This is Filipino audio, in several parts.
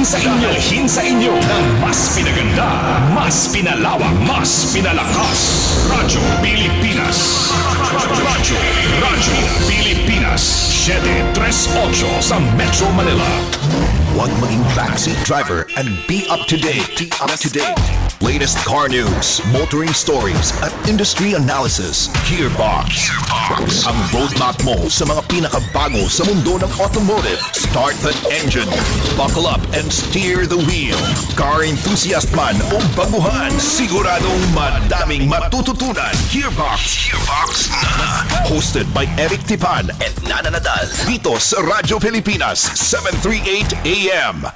Dalhin sa inyo ng mas pinaganda, mas pinalawak, mas pinalakas. Radyo Pilipinas. Radyo Pilipinas. 738 sa Metro Manila. Huwag maging backseat driver and be up to date. Latest car news, motoring stories, at industry analysis. Gearbox. Ang roadmap mo sa mga pinakabago sa mundo ng automotive. Start the engine, buckle up, and steer the wheel. Car enthusiast man o baguhan, siguradong madaming matututunan. Gearbox na. Hosted by Eric Tipan and Nana Nadal. Dito sa Radyo Pilipinas, 738 AM.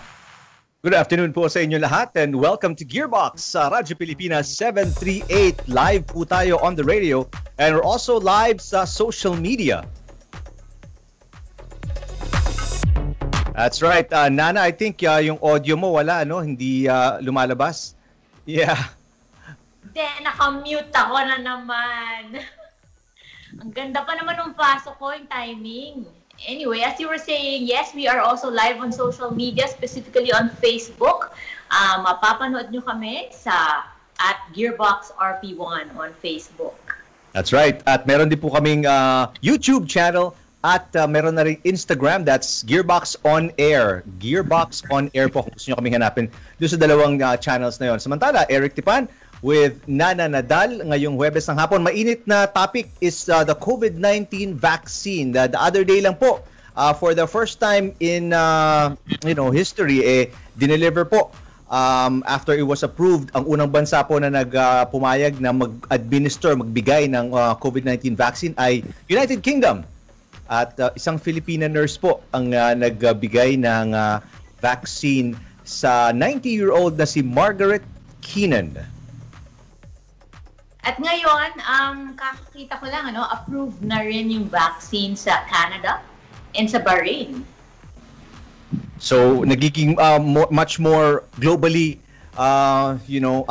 Good afternoon po sa inyo lahat and welcome to Gearbox sa Radyo Pilipinas 738. Live po tayo on the radio and we're also live sa social media. That's right. Nana, I think yung audio mo wala, hindi lumalabas. Yeah. Hindi, nakamute ako na naman. Ang ganda pa naman ng pasok ko, yung timing. Anyway, as you were saying, yes, we are also live on social media, specifically on Facebook. Mapapanood nyo kami sa @Gearbox RP1 on Facebook. That's right. At meron din po kaming YouTube channel at meron na rin Instagram. That's Gearbox On Air. Gearbox On Air po kung gusto nyo kaming hanapin doon sa dalawang channels na yon. Samantala, Eric Tipan with Nana Nadal ngayong Huwebes ng hapon. Mainit na topic is the COVID-19 vaccine. The other day lang po, for the first time in history, dineliver po after it was approved. Ang unang bansa po na pumayag na magbigay ng COVID-19 vaccine ay United Kingdom. At isang Filipina nurse po ang nagbigay ng vaccine sa 90-year-old na si Margaret Keenan. At ngayon, kakakita ko lang, approved na rin yung vaccine sa Canada and sa Bahrain. So, nagiging much more globally,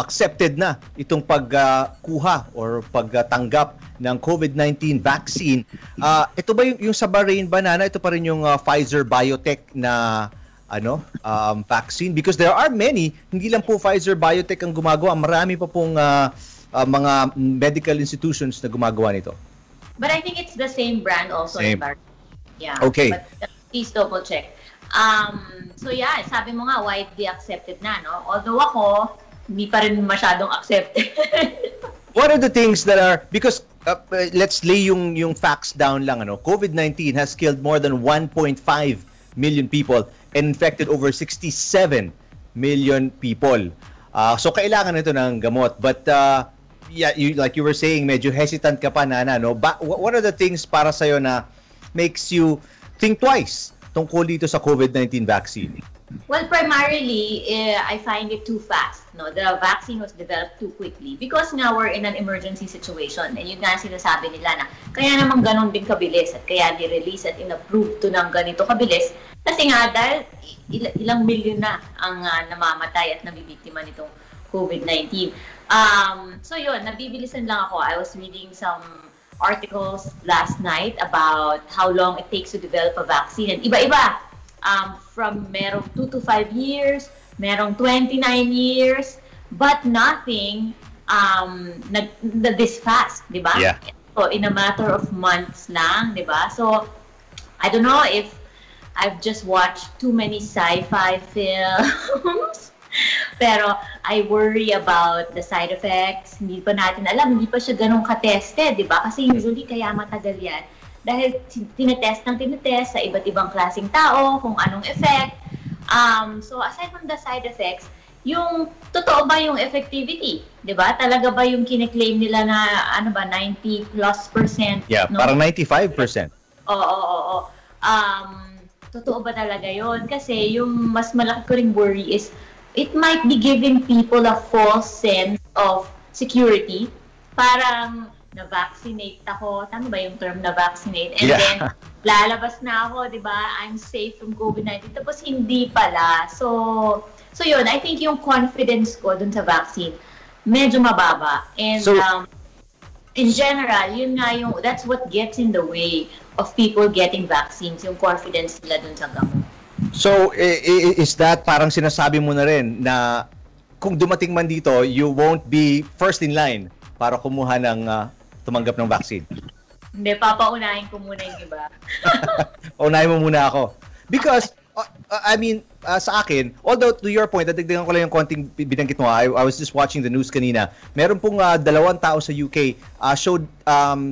accepted na itong pagkuha or pagtanggap ng COVID-19 vaccine. Ito ba yung sa Bahrain ba, Nana? Ito pa rin yung Pfizer Biotech na vaccine? Because there are many, hindi lang po Pfizer Biotech ang gumagawa. Marami pa pong mga medical institutions na gumagawa nito. But I think it's the same brand also. Same. Yeah. Okay. But please double check. So yeah, sabi mo nga widely accepted na, no? Although ako, hindi pa rin masyadong accepted. What are the things that are, because let's lay yung facts down lang, COVID-19 has killed more than 1.5 million people and infected over 67 million people. So kailangan nito ng gamot. But yeah, like you were saying, medyo hesitant ka pa, Nana, no? What are the things para sa'yo na makes you think twice tungkol dito sa COVID-19 vaccine? Well, primarily, I find it too fast. No, the vaccine was developed too quickly because nga we're in an emergency situation. And yun nga sinasabi nila na kaya naman ganun din kabilis at kaya ni-release at in-approve to ng ganito kabilis. Kasi nga dahil ilang milyon na ang namamatay at nabibiktima nitong COVID-19. So yun, nabibilisan lang ako. I was reading some articles last night about how long it takes to develop a vaccine. And iba-iba. From merong 2 to 5 years, merong 29 years, but nothing this fast, di ba? Yeah. So in a matter of months lang, di ba? So I don't know if I've just watched too many sci-fi films. Pero I worry about the side effects. Hindi pa natin alam, hindi pa siya ganun ka-tested, di ba? Kasi usually kaya matagal yan. Dahil tinetest sa iba't ibang klaseng tao, kung anong effect. So aside from the side effects, yung totoo ba yung effectivity? Di ba? Talaga ba yung kine-claim nila na 90+%? Yeah, no? Parang 95%. Oo. Totoo ba talaga yun? Kasi yung mas malaki ko ring worry is it might be giving people a false sense of security. Parang na-vaccinate ako. Tama ba yung term na-vaccinate? And then, lalabas na ako, di ba? I'm safe from COVID-19. Tapos, hindi pala. So yun, I think yung confidence ko dun sa vaccine, medyo mababa. And in general, yun nga that's what gets in the way of people getting vaccines, yung confidence nila dun sa gamot. So, is that parang sinasabi mo na rin na kung dumating man dito, you won't be first in line para kumuha ng tumanggap ng vaccine? Hindi, papaunahin ko muna yung iba. Paunahin mo muna ako. Because, sa akin, although to your point, dadagdagan ko lang yung konting binanggit mo, I was just watching the news kanina, meron pong 2 tao sa UK showed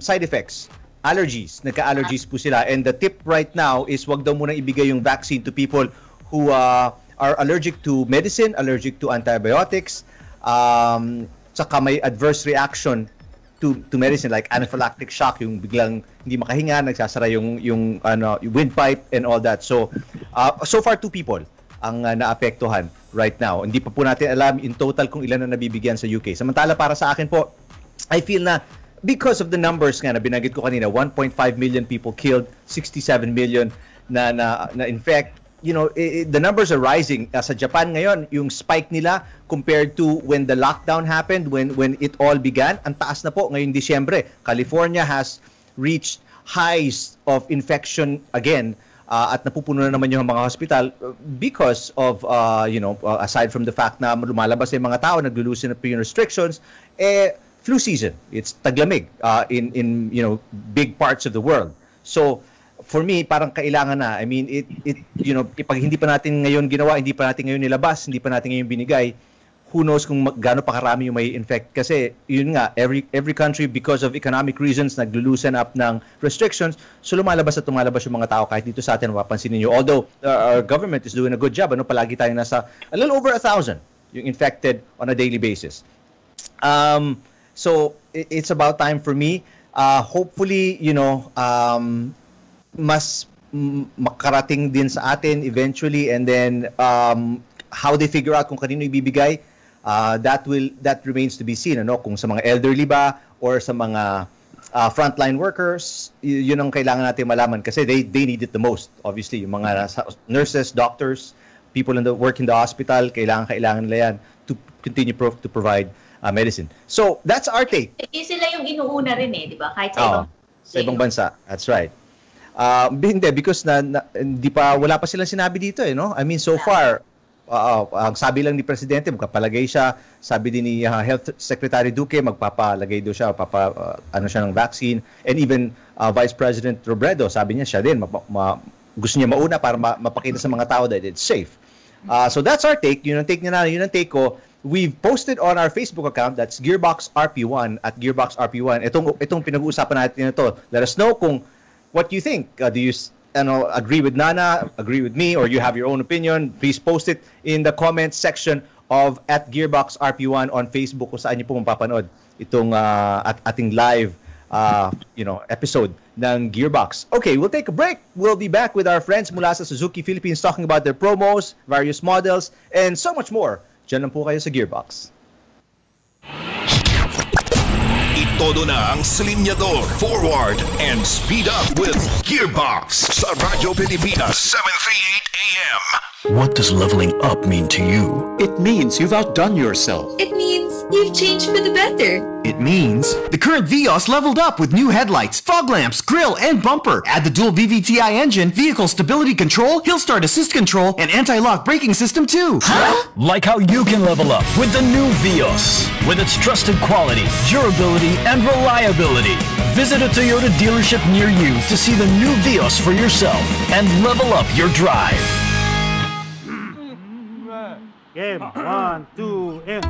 side effects. Allergies. Nagka-allergies po sila. And the tip right now is wag daw muna ibigay yung vaccine to people who are allergic to medicine, allergic to antibiotics, saka may adverse reaction to medicine like anaphylactic shock, yung biglang hindi makahinga, nagsasara yung windpipe and all that. So far 2 people ang naapektuhan right now. Hindi pa po natin alam in total kung ilan na nabibigyan sa UK. Samantala para sa akin po, I feel na because of the numbers nga na binanggit ko kanina, 1.5 million people killed, 67 million na infect. The numbers are rising. Sa Japan ngayon, yung spike nila compared to when the lockdown happened, when it all began, ang taas na po ngayong Disyembre. California has reached highs of infection again at napupuno na naman yung mga hospital because of, aside from the fact na lumalabas yung mga tao, naglulusin na po yung restrictions, flu season. It's taglamig in big parts of the world. So for me, parang kailangan na. I mean, pag hindi pa natin ngayon ginawa, hindi pa natin ngayon nilabas, hindi pa natin ngayon binigay, who knows kung gaano pa karami yung may infect. Kasi yun nga, every country because of economic reasons naglulusen up ng restrictions, so lumalabas at tumalabas yung mga tao. Kahit dito sa atin, mapapansin niyo. Although our government is doing a good job, palagi tayong nasa a little over 1,000 yung infected on a daily basis. So it's about time for me. Hopefully, mas makarating din sa atin eventually, and then how they figure out kung kanino ibibigay, that remains to be seen. Kung sa mga elderly ba or sa mga frontline workers, yun ang kailangan natin malaman kasi they need it the most. Obviously, yung mga nurses, doctors, people work in the hospital, kailangan nila yan to continue to provide medicine. So, that's our take. Sila yung inuuna rin di ba? Kahit sa ibang bansa. That's right. Hindi, because wala pa silang sinabi dito, I mean, so far, ang sabi lang ni Presidente, magpapalagay siya. Sabi din ni Health Secretary Duque, magpapalagay daw siya, siya ng vaccine. And even Vice President Robredo, sabi niya siya din, gusto niya mauna para mapakita sa mga tao that it's safe. So that's our take. Yun ang take niya yun ang take ko. We've posted on our Facebook account, that's Gearbox RP1 at Gearbox RP1. Itong pinag-uusapan natin ito. Let us know kung what you think. Do you agree with Nana, agree with me, or you have your own opinion? Please post it in the comments section of at Gearbox RP1 on Facebook kung saan niyo po mapapanood itong ating live episode ng Gearbox. Okay, we'll take a break. We'll be back with our friends mula sa Suzuki Philippines talking about their promos, various models, and so much more. Diyan lang po kayo sa Gearbox. Itodo na ang slinyador, forward, and speed up with Gearbox sa Radyo Pilipinas, 738 AM. What does leveling up mean to you? It means you've outdone yourself. It means you've changed for the better. It means the current Vios leveled up with new headlights, fog lamps, grille, and bumper. Add the dual VVTi engine, vehicle stability control, hill start assist control, and anti-lock braking system too. Huh? Like how you can level up with the new Vios. With its trusted quality, durability, and reliability. Visit a Toyota dealership near you to see the new Vios for yourself and level up your drive. Game, 1, 2, and...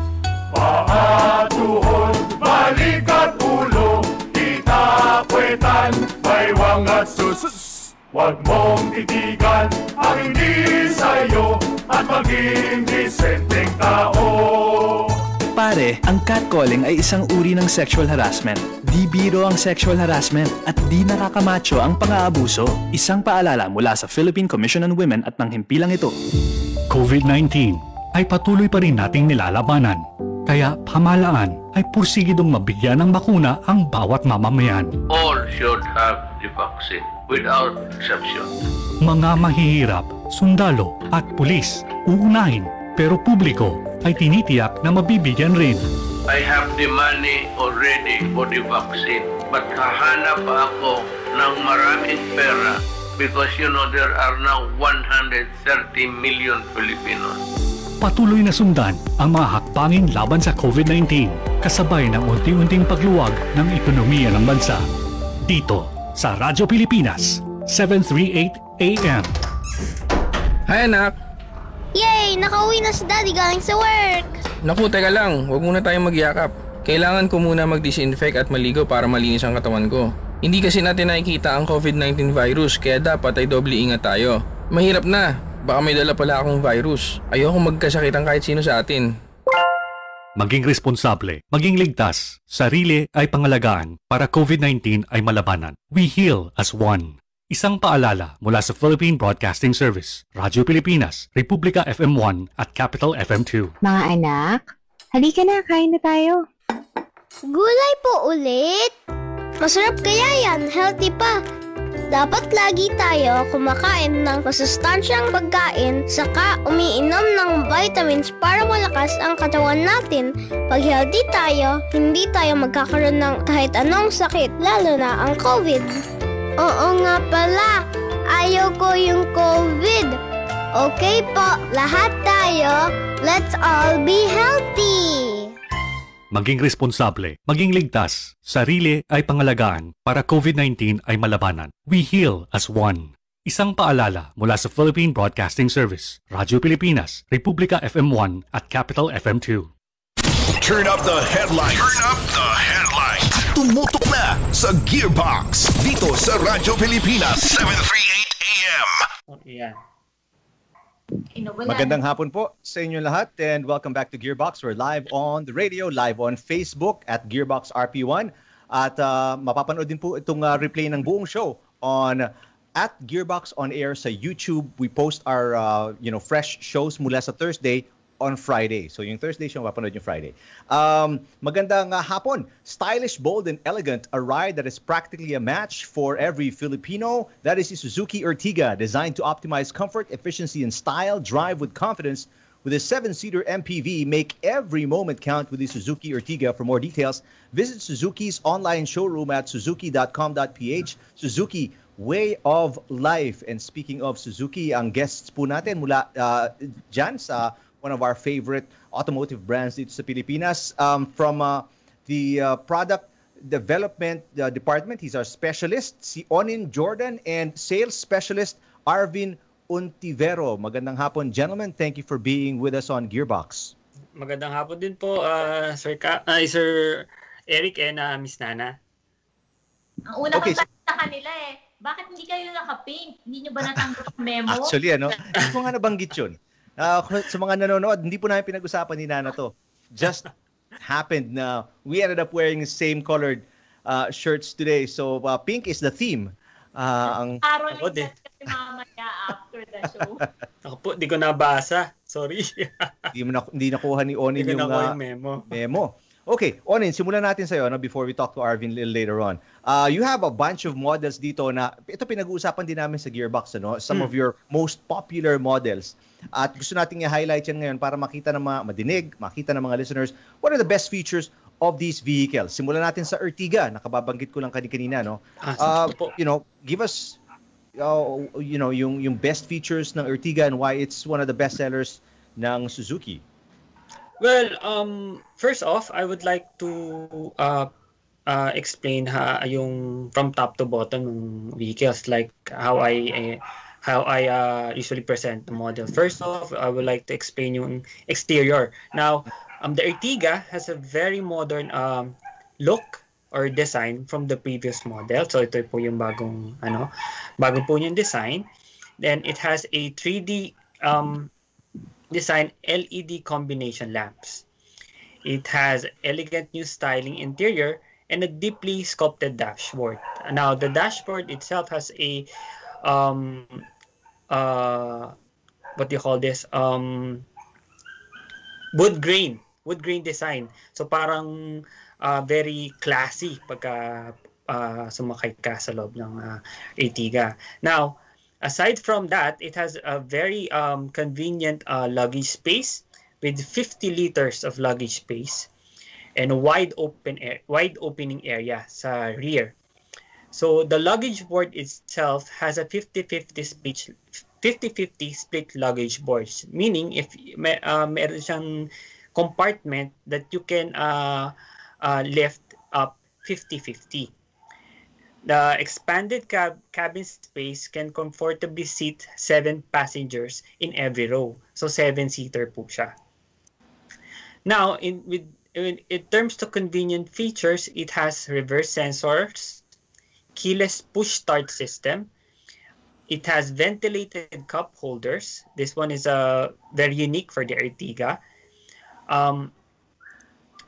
Paatuhon, balikat ulo, itakwetan, baywang at sus. Huwag mong titigan ang hindi sa'yo at maging disenteng tao. Pare, ang catcalling ay isang uri ng sexual harassment. Di biro ang sexual harassment at di nakakamacho ang pang-aabuso. Isang paalala mula sa Philippine Commission on Women at ng himpilang ito. COVID-19 ay patuloy pa rin nating nilalabanan. Kaya pamahalaan ay pursigidong mabigyan ng bakuna ang bawat mamamayan. All should have the vaccine without exception. Mga mahihirap, sundalo at pulis, uunahin, pero publiko ay tinitiyak na mabibigyan rin. I have the money already for the vaccine, but hahanap pa ako ng maraming pera because there are now 130 million Filipinos. Patuloy na sundan ang mga hakbangin laban sa COVID-19 kasabay ng unti-unting pagluwag ng ekonomiya ng bansa. Dito sa Radyo Pilipinas, 738 AM. Hi anak! Yay! Nakauwi na si Daddy galing sa work! Naku, teka lang. Huwag muna tayong magyakap. Kailangan ko muna mag-disinfect at maligo para malinis ang katawan ko. Hindi kasi natin nakikita ang COVID-19 virus kaya dapat ay doble ingat tayo. Mahirap na. Baka may dala pala akong virus. Ayoko magkasakitan kahit sino sa atin. Maging responsable, maging ligtas, sarili ay pangalagaan para COVID-19 ay malabanan. We heal as one. Isang paalala mula sa Philippine Broadcasting Service, Radyo Pilipinas, Republika FM1 at Capital FM2. Mga anak, halika na, kain na tayo. Gulay po ulit? Masarap kaya yan, healthy pa. Dapat lagi tayo kumakain ng masustansyang pagkain saka umiinom ng vitamins para malakas ang katawan natin. Pag healthy tayo, hindi tayo magkakaroon ng kahit anong sakit, lalo na ang COVID. Oo nga pala, ayaw ko yung COVID. Okay po, lahat tayo, let's all be healthy. Maging responsable, maging ligtas, sarili ay pangalagaan para COVID-19 ay malabanan. We heal as one. Isang paalala mula sa Philippine Broadcasting Service, Radyo Pilipinas, Republika FM1 at Capital FM2. Turn up the headlights. Turn up the headlights. Tumutok na sa Gearbox dito sa Radyo Pilipinas 738 AM. Yeah. Magandang hapon po sa inyo lahat and welcome back to Gearbox. We're live on the radio, live on Facebook at Gearbox RP1 at mapapanood din po itong replay ng buong show on at Gearbox on Air sa YouTube. We post our fresh shows mula sa Thursday on Friday. So yung Thursday show, mapapanood yung Friday. Magandang hapon. Stylish, bold, and elegant. A ride that is practically a match for every Filipino. That is the Suzuki Ertiga, designed to optimize comfort, efficiency, and style. Drive with confidence with a 7-seater MPV. Make every moment count with the Suzuki Ertiga. For more details, visit Suzuki's online showroom at suzuki.com.ph. Suzuki, way of life. And speaking of Suzuki, ang guests po natin mula dyan sa one of our favorite automotive brands dito sa Pilipinas. From the product development department, he's our specialist, si Onin Jordan, and sales specialist, Arvin Untivero. Magandang hapon, gentlemen. Thank you for being with us on Gearbox. Magandang hapon din po, Sir Eric and Miss Nana. Ang una kong sa kanila bakit hindi kayo naka-pink? Hindi nyo ba natanggap memo? Actually, hindi ko nga nabanggit yun. Sa mga nanonood, hindi po namin pinag-usapan ni Nana to. Just happened na we ended up wearing the same colored shirts today. So, pink is the theme. Ako din. Mamaya after the show. Ako po, di ko nabasa. Sorry. Hindi nakuha ni Onin yung memo. Okay, Onin, simulan natin sa'yo before we talk to Arvin a little later on. You have a bunch of models dito na, ito pinag-uusapan din namin sa Gearbox, some of your most popular models. At gusto nating i-highlight yan ngayon para makita ng makita ng mga listeners, what are the best features of these vehicles? Simulan natin sa Ertiga, nakababanggit ko lang kanina, no? Give us yung best features ng Ertiga and why it's one of the best sellers ng Suzuki. Well, first off, I would like to explain yung from top to bottom ng vehicles, like how I usually present the model. First off, I would like to explain yung exterior. Now, the Ertiga has a very modern look or design from the previous model. So ito po yung bagong po yung design. Then it has a 3D design LED combination lamps. It has elegant new styling interior and a deeply sculpted dashboard. Now, the dashboard itself has a what do you call this? Wood grain design. So parang very classy pagka sumakay ka sa loob ng Ertiga. Now, aside from that, it has a very convenient luggage space with 50 liters of luggage space and a wide opening area sa rear. So the luggage board itself has a 50-50 split luggage board, meaning if meron siyang compartment that you can lift up 50-50. The expanded cabin space can comfortably seat 7 passengers in every row. So 7-seater po siya. Now, in terms of convenient features, it has reverse sensors, keyless push start system. It has ventilated cup holders. This one is very unique for the Ertiga.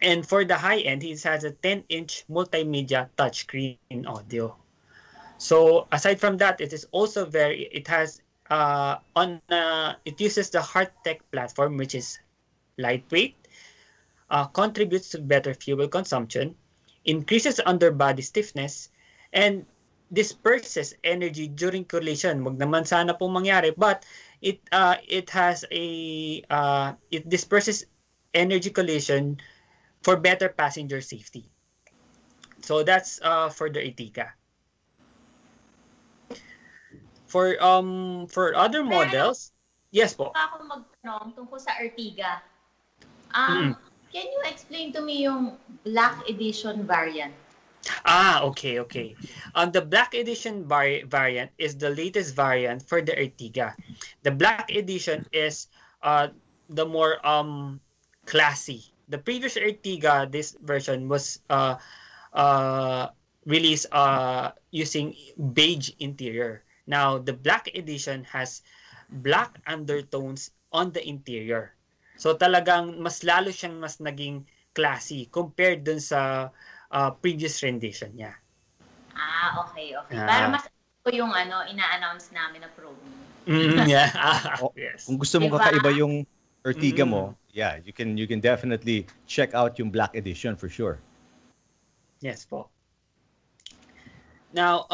And for the high end, it has a 10-inch multimedia touchscreen audio. So aside from that, it is also it uses the Hearttech platform, which is lightweight, contributes to better fuel consumption, increases underbody stiffness, and disperses energy during collision. Wag naman sana pong mangyari, but it disperses energy collision for better passenger safety. So that's for the Ertiga. For other models, yes po. Ako magtanong tungkol sa Ertiga. Can you explain to me yung Black Edition variant? Okay. The Black Edition variant is the latest variant for the Ertiga. The Black Edition is the more classy. The previous Ertiga, this version was released using beige interior. Now, the Black Edition has black undertones on the interior. So talagang mas lalo siyang mas naging classy compared dun sa previous rendition niya. Okay. Para mas yung ina-announce namin na promo. Yeah. Yes. Kung gusto mong kakaiba yung Ertiga mo, yeah, you can definitely check out yung Black Edition for sure. Yes po. Now,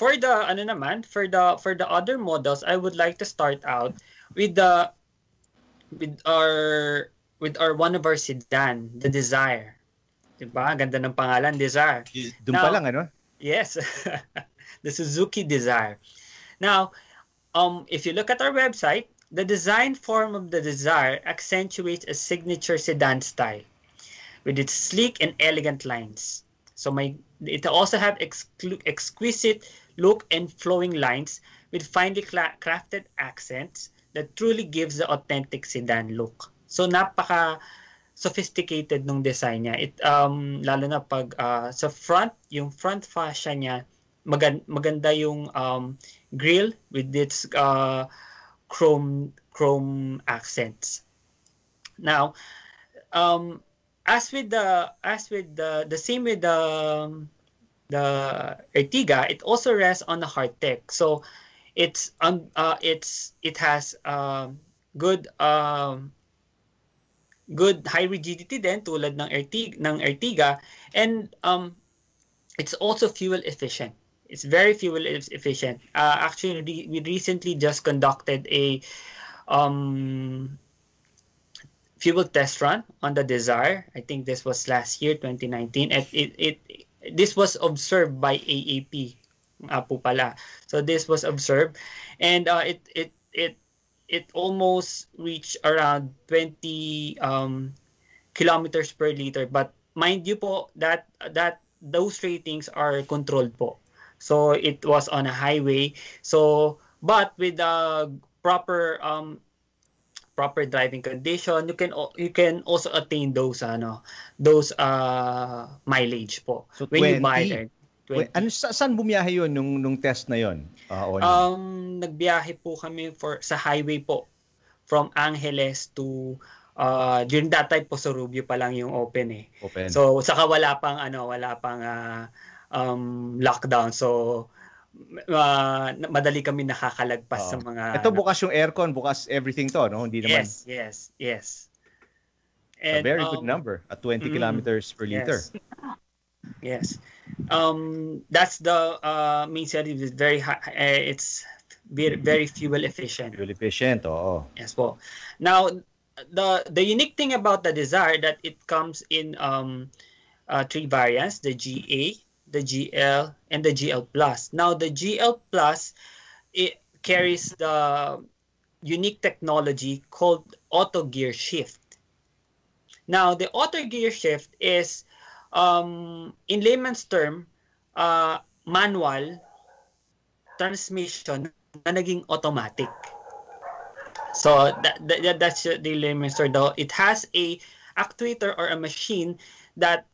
for the other models, I would like to start out with our one of our sedan, the Dzire. Diba? Ganda ng pangalan, Dzire. Doon pa lang, ano? Yes. The Suzuki Dzire. Now, if you look at our website, the design form of the Dzire accentuates a signature sedan style with its sleek and elegant lines. So it also have exquisite look and flowing lines with finely crafted accents that truly gives the authentic sedan look. So napaka sophisticated nung design niya. It lalo na pag sa front, yung front fascia niya, maganda yung grille with its chrome accents. Now, as with the same with the Ertiga, it also rests on the Hearttech. So it has good high rigidity din tulad ng Ertiga, and it's also fuel efficient. It's very fuel efficient. Actually, we recently just conducted a fuel test run on the Dzire. I think this was last year, 2019. And this was observed by AAP po pala. So this was observed, and it almost reached around 20 kilometers per liter. But mind you po that those ratings are controlled po. So it was on a highway. So but with the proper driving condition, you can also attain those mileage po. So when you buy there. Saan bumiyahe yun nung test na yun? Nagbiyahe po kami sa highway po from Angeles to during that time po sa Rubio pa lang yung open. So saka wala pang lockdown. So madali kami nakakalagpas sa mga Ito bukas yung aircon, bukas everything to, no? Hindi naman. Yes. And, a very good number at 20 kilometers per liter. Yes. That's the main setting is very high. It's very fuel efficient. Fuel efficient, oo. Yes po. Now, the unique thing about the Dzire that it comes in 3 variants: the GA, the GL, and the GL Plus. Now, the GL Plus, it carries the unique technology called auto gear shift. Now, the auto gear shift is, in layman's term, manual transmission na naging automatic. So that's the layman's term. Though it has a actuator or a machine that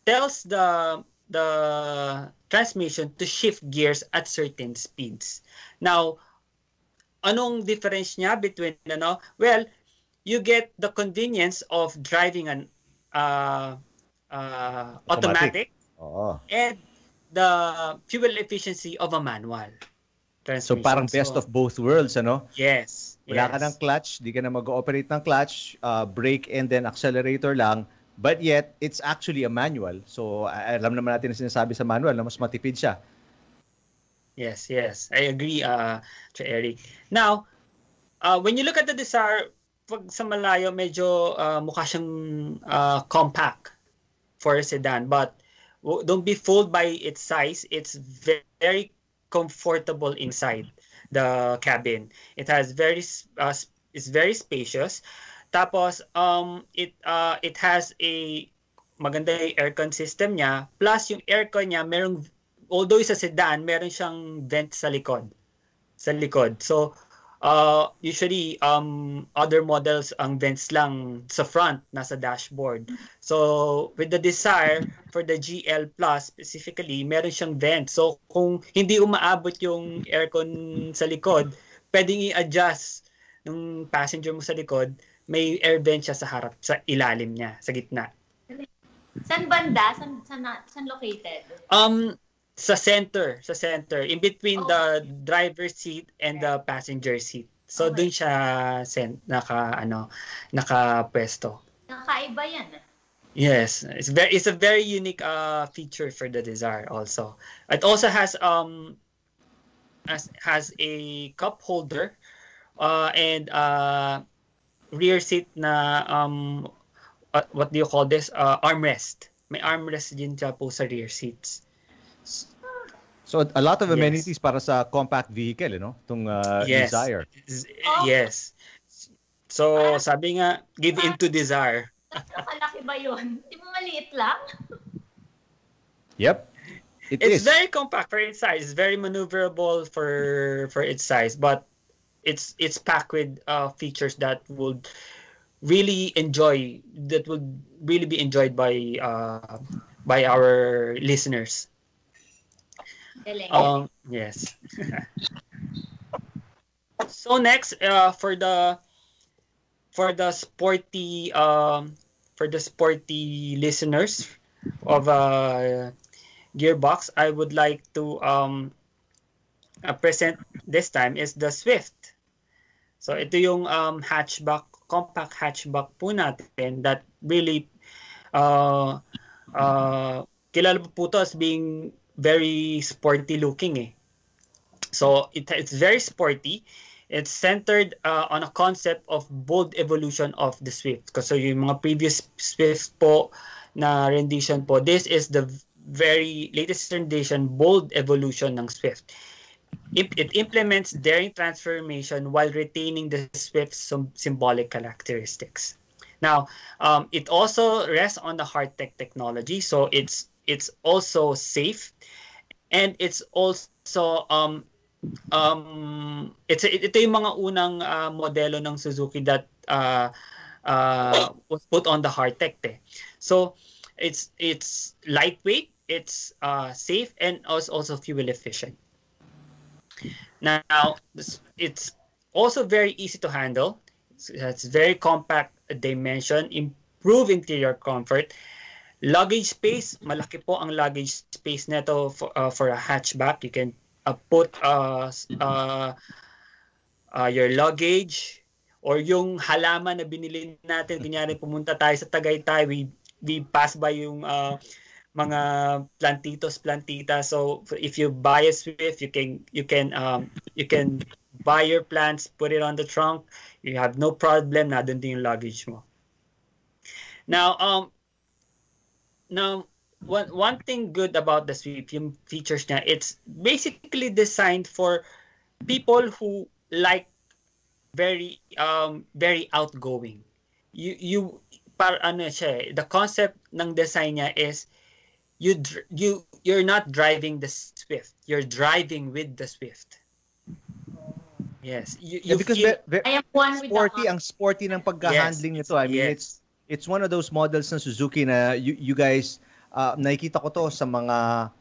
tells the transmission to shift gears at certain speeds. Now, anong difference niya between Well, you get the convenience of driving an automatic and the fuel efficiency of a manual transmission. So parang best of both worlds, ano? Yes. Wala ka ng clutch, di ka na mag-ooperate ng clutch, brake and then accelerator lang, but yet it's actually a manual. So alam naman natin na sinasabi sa manual na mas matipid siya. Yes. I agree, Eric. Now, when you look at the Desire, pag sa malayo, medyo mukha siyang compact for a sedan. But don't be fooled by its size. It's very comfortable inside the cabin. It has it's very spacious. Tapos it has a maganda yung aircon system niya. Plus yung aircon niya, although it's a sedan, meron siyang vent sa likod. So usually other models ang vents lang sa front, nasa dashboard. So with the Desire for the GL Plus specifically, meron siyang vent. So kung hindi umaabot yung aircon sa likod, pwedeng i-adjust ng passenger mo sa likod, may air vent siya sa harap, sa ilalim niya, sa gitna. San banda? San located? Sa center, in between the driver's seat and the passenger seat. So dun siya nakapwesto. Nakaiba yan. Yes, it's a very unique feature for the Desire also. It also has a cup holder and rear seat na what do you call this? Armrest. May armrest din siya po sa rear seats. So a lot of amenities para sa compact vehicle, Itong Desire. Yes. So sabi nga, give in to Desire. Nakalaki ba yun? Di ba maliit lang? Yep. It's very compact for its size. It's very maneuverable for its size, but it's packed with features that would really be enjoyed by our listeners. Yes. So next, for the sporty listeners of Gearbox, I would like to present this time is the Swift. So ito yung compact hatchback po natin that really kilala po to as being very sporty looking. So it's very sporty. It's centered on a concept of bold evolution of the Swift. So yung mga previous Swift po na rendition po, this is the very latest rendition, bold evolution ng Swift. It implements daring transformation while retaining the Swift's symbolic characteristics. Now, it also rests on the hardtech technology, so it's also safe, and it's also ito yung mga unang modelo ng Suzuki that was put on the hardtech. So it's lightweight, it's safe, and also fuel efficient. Now, it's also very easy to handle. It's very compact dimension, improved interior comfort. Luggage space, malaki po ang luggage space nito for a hatchback. You can put your luggage or yung halaman na binili natin. Kunyari pumunta tayo sa Tagaytay, we pass by yung mga plantitas. So if you buy a Swift, you can buy your plants, put it on the trunk. You have no problem na doon din yung luggage mo. Now one thing good about the Swift, yung features niya, it's basically designed for people who like very outgoing. Para ano siya, the concept ng design niya is you're not driving the Swift, you're driving with the Swift. Yes, because I am one with sporty, ang sporty ng pagka-handling nito. I mean, it's one of those models ng Suzuki na you guys nakikita ko to sa mga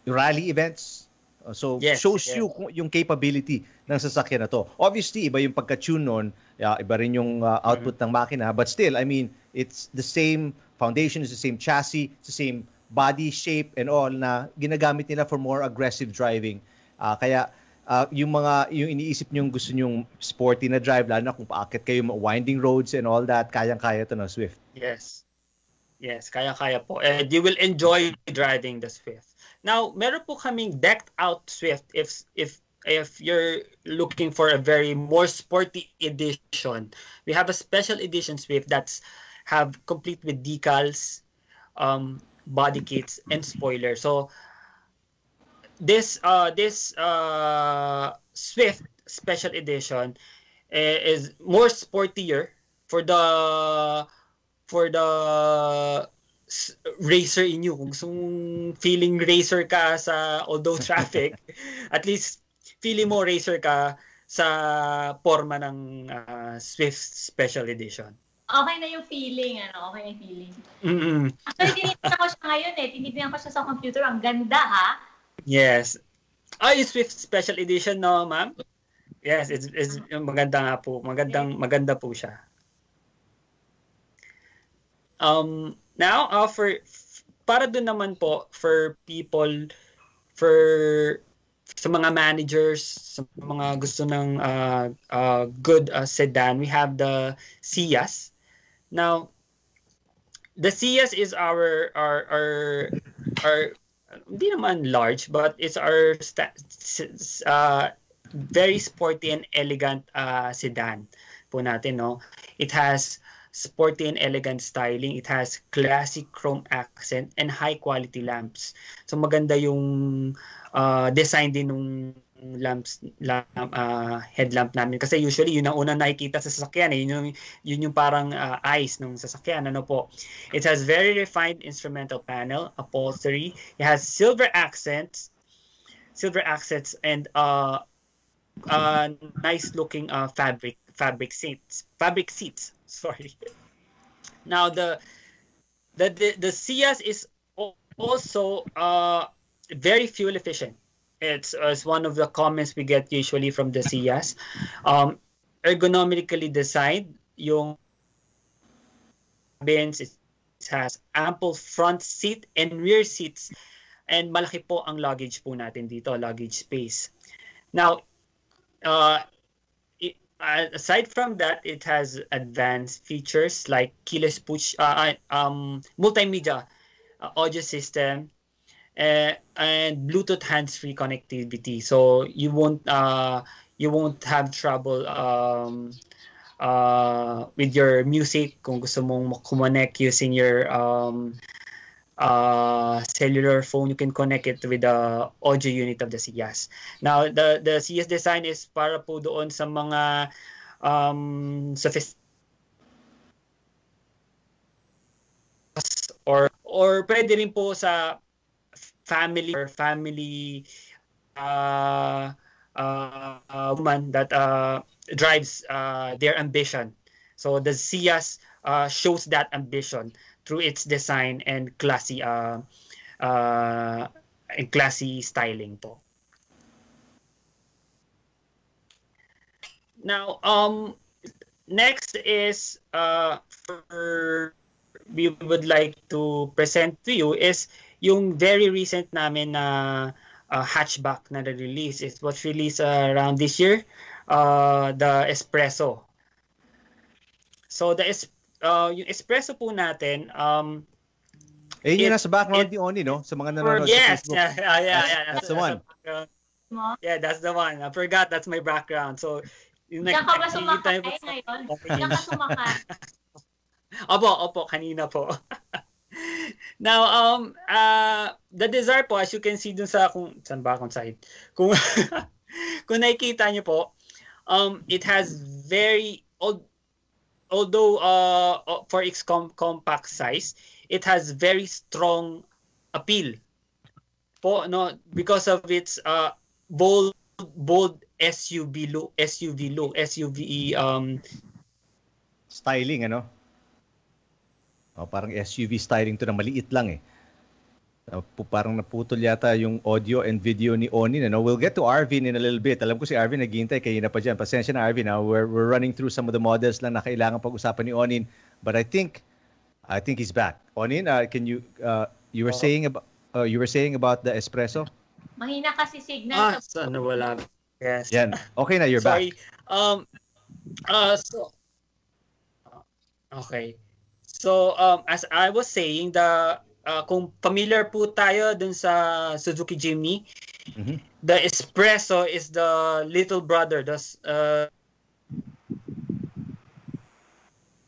rally events. So shows you yung capability ng sasakyan na to. Obviously, iba yung pagka-tune nun, iba rin yung output ng makina, but still, I mean, it's the same foundation, it's the same chassis, it's the same body shape and all na ginagamit nila for more aggressive driving. Kaya yung iniisip nyo gusto nyong sporty na drive, lalo na kung paakit kayo winding roads and all that, kayang-kaya to ng Swift. Yes, kaya-kaya po. And you will enjoy driving the Swift. Now, meron po kaming decked out Swift if you're looking for a very more sporty edition. We have a special edition Swift that's have complete with decals, body kits, and spoiler. So this Swift special edition is more sportier for the racer in you. Kung gusto mong feeling racer ka sa although traffic, at least feeling mo racer ka sa forma ng Swift Special Edition. Okay na yung feeling, Okay na yung feeling. Actually, tinignan ko siya ngayon Tinignan ko siya sa computer. Ang ganda, ha? Yes. Yung Swift Special Edition, no, ma'am? Yes, it's maganda nga po. Maganda po siya. Now, para dun naman po for people, sa mga managers, sa mga gusto ng good sedan, we have the Ciaz. Now, the Ciaz is our hindi naman large, but it's our very sporty and elegant sedan po natin, no? It has sporty and elegant styling. It has classic chrome accent and high-quality lamps. So maganda yung design din ng headlamp namin. Kasi usually, yun ang unang nakikita sa sasakyan. Yun yung parang eyes ng sasakyan. Ano po? It has very refined instrumental panel, upholstery. It has silver accents and nice-looking fabric seats. Sorry. Now the Ciaz is also very fuel efficient. It's one of the comments we get usually from the Ciaz. Ergonomically designed, yung bins, it has ample front seat and rear seats, and malaki po ang luggage po natin dito, luggage space. Now, aside from that, it has advanced features like keyless push, multimedia audio system, and Bluetooth hands-free connectivity. So you won't have trouble with your music kung gusto mong connect using your cellular phone. You can connect it with the audio unit of the Ciaz. Now, the Ciaz design is para po doon sa mga or pwede rin po sa family woman that drives their ambition. So the Ciaz shows that ambition through its design and classy styling po. Now, next is we would like to present to you is yung very recent namin na hatchback na release. It was released around this year, the Espresso. So yung Espresso po natin, yun nasa background ni Oni, no? Sa mga nanonood sa Facebook. Yeah. That's the one. Yeah, that's the one. I forgot that's my background. So, Diyan ka ba sumakay ngayon? Diyan ka sumakay? Opo, kanina po. Now, the Desire po, as you can see dun sa, kung saan ba akong side? Kung, kung nakikita nyo po, it has very, although for its compact size, it has very strong appeal po, no, because of its bold SUV look, styling, ano? Parang SUV styling to na maliit lang eh. Parang naputol yata yung audio and video ni Onin. Ano? We'll get to Arvin in a little bit. Alam ko si Arvin naghihintay, kayo na pa dyan. Pasensya na Arvin. We're running through some of the models lang na kailangan pag-usapan ni Onin. But I think he's back. Onin, can you you were saying about the espresso? Mahina kasi signal. Sana wala. Yes. Yan. Okay na, you're Sorry. back. Okay. So, as I was saying, kung familiar po tayo dun sa Suzuki Jimny, the Espresso is the little brother.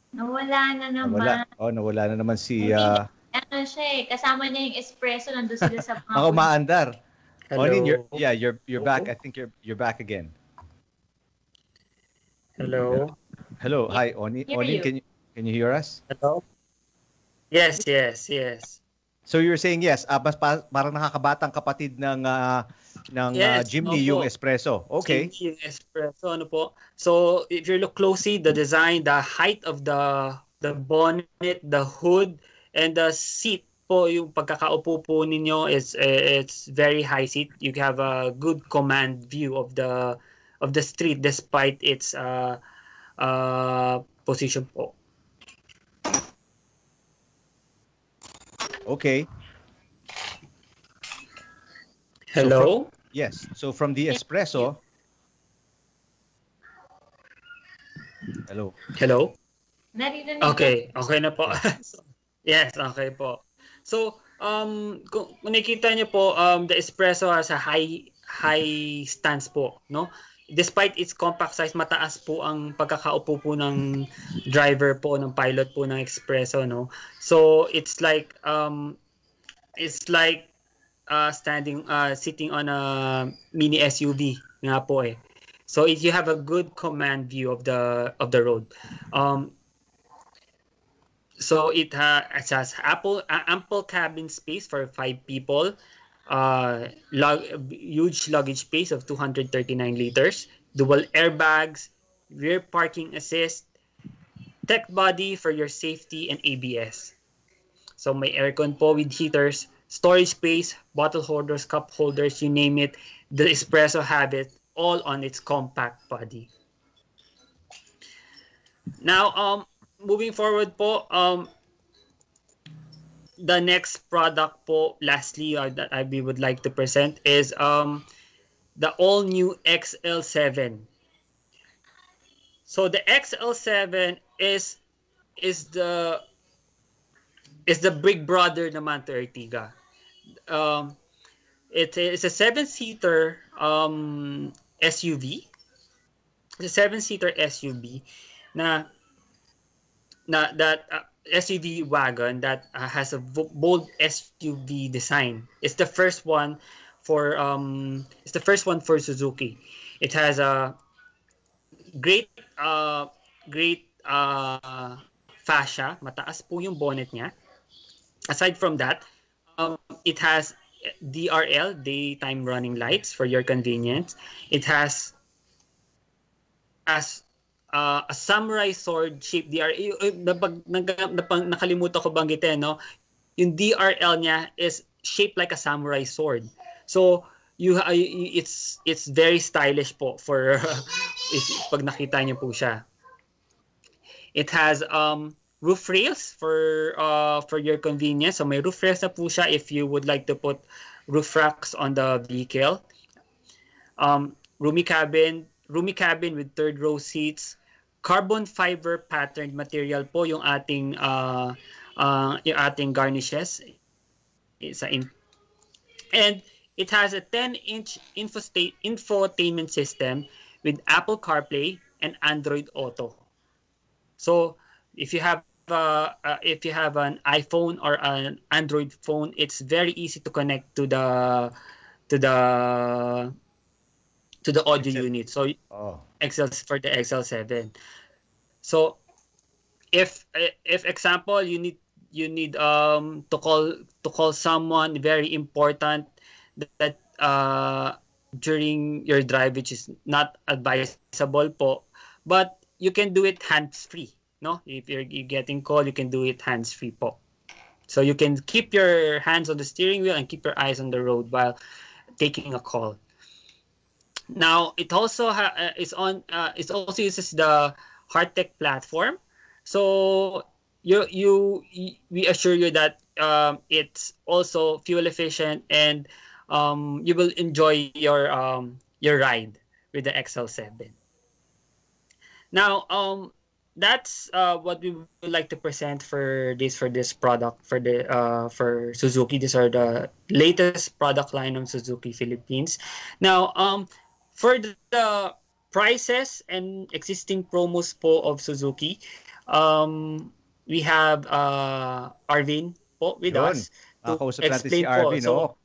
Nawala na naman. Nawala na naman si... Ano siya eh, kasama niya yung Espresso, nandun sila sa mga... Ako maandar. Hello. Onin, you're back. I think you're back again. Hello. Hello. Hi, Onin. Onin, can you hear us? Hello. Yes. So you're saying yes, parang nakakabatang kapatid ng Jimny yung Espresso. Okay. Jimny yung Espresso, ano po. So if you look closely, the design, the height of the bonnet, the hood, and the seat po, yung pagkakaupo po ninyo is it's very high seat. You have a good command view of the street despite its position po. Okay. Hello? Yes. So from the Espresso. Hello. Hello? Narinig Okay na po. Yes, okay po. So, kung nakikita niyo po, the Espresso has a high stance po, no? Despite its compact size, mataas po ang pagkakaupo po ng driver po, ng pilot po ng Espresso, no? So it's like sitting on a mini SUV nga po eh. So if you have a good command view of the road. So it has ample cabin space for 5 people. Huge luggage space of 239 liters, dual airbags, rear parking assist, tech body for your safety, and ABS. So may aircon po with heaters, storage space, bottle holders, cup holders, you name it. The Espresso have it all on its compact body. Now, moving forward po, the next product po, lastly, that we would like to present is the all-new XL7. So the XL7 is the big brother naman to Ertiga. It's a 7-seater SUV. It's a 7-seater SUV SUV wagon that has a bold SUV design. It's the first one for Suzuki. It has a great fascia. Mataas po yung bonnet niya. Aside from that, it has DRL, daytime running lights, for your convenience. It has a samurai sword shaped DRL. Nakalimutan ko banggitin, no? Yung DRL niya is shaped like a samurai sword. So it's very stylish po for pag nakita niyo po siya. It has roof rails for your convenience. So may roof rails na po siya if you would like to put roof racks on the vehicle. Roomy cabin with third row seats. Carbon fiber patterned material po yung ating garnishes. And it has a 10-inch infotainment system with Apple CarPlay and Android Auto. So if you have an iPhone or an Android phone, it's very easy to connect to the audio unit. So for the XL7. So if example you need to call someone very important that during your drive, which is not advisable po, but you can do it hands-free. No, if you're getting call, you can do it hands-free po. So you can keep your hands on the steering wheel and keep your eyes on the road while taking a call. Now it also it also uses the Hearttech platform. So we assure you that it's also fuel efficient, and you will enjoy your ride with the XL7. Now that's what we would like to present for this product for Suzuki. These are the latest product line of Suzuki Philippines. Now for the prices and existing promos po of Suzuki, we have Arvin po with us to explain si Arvin, po.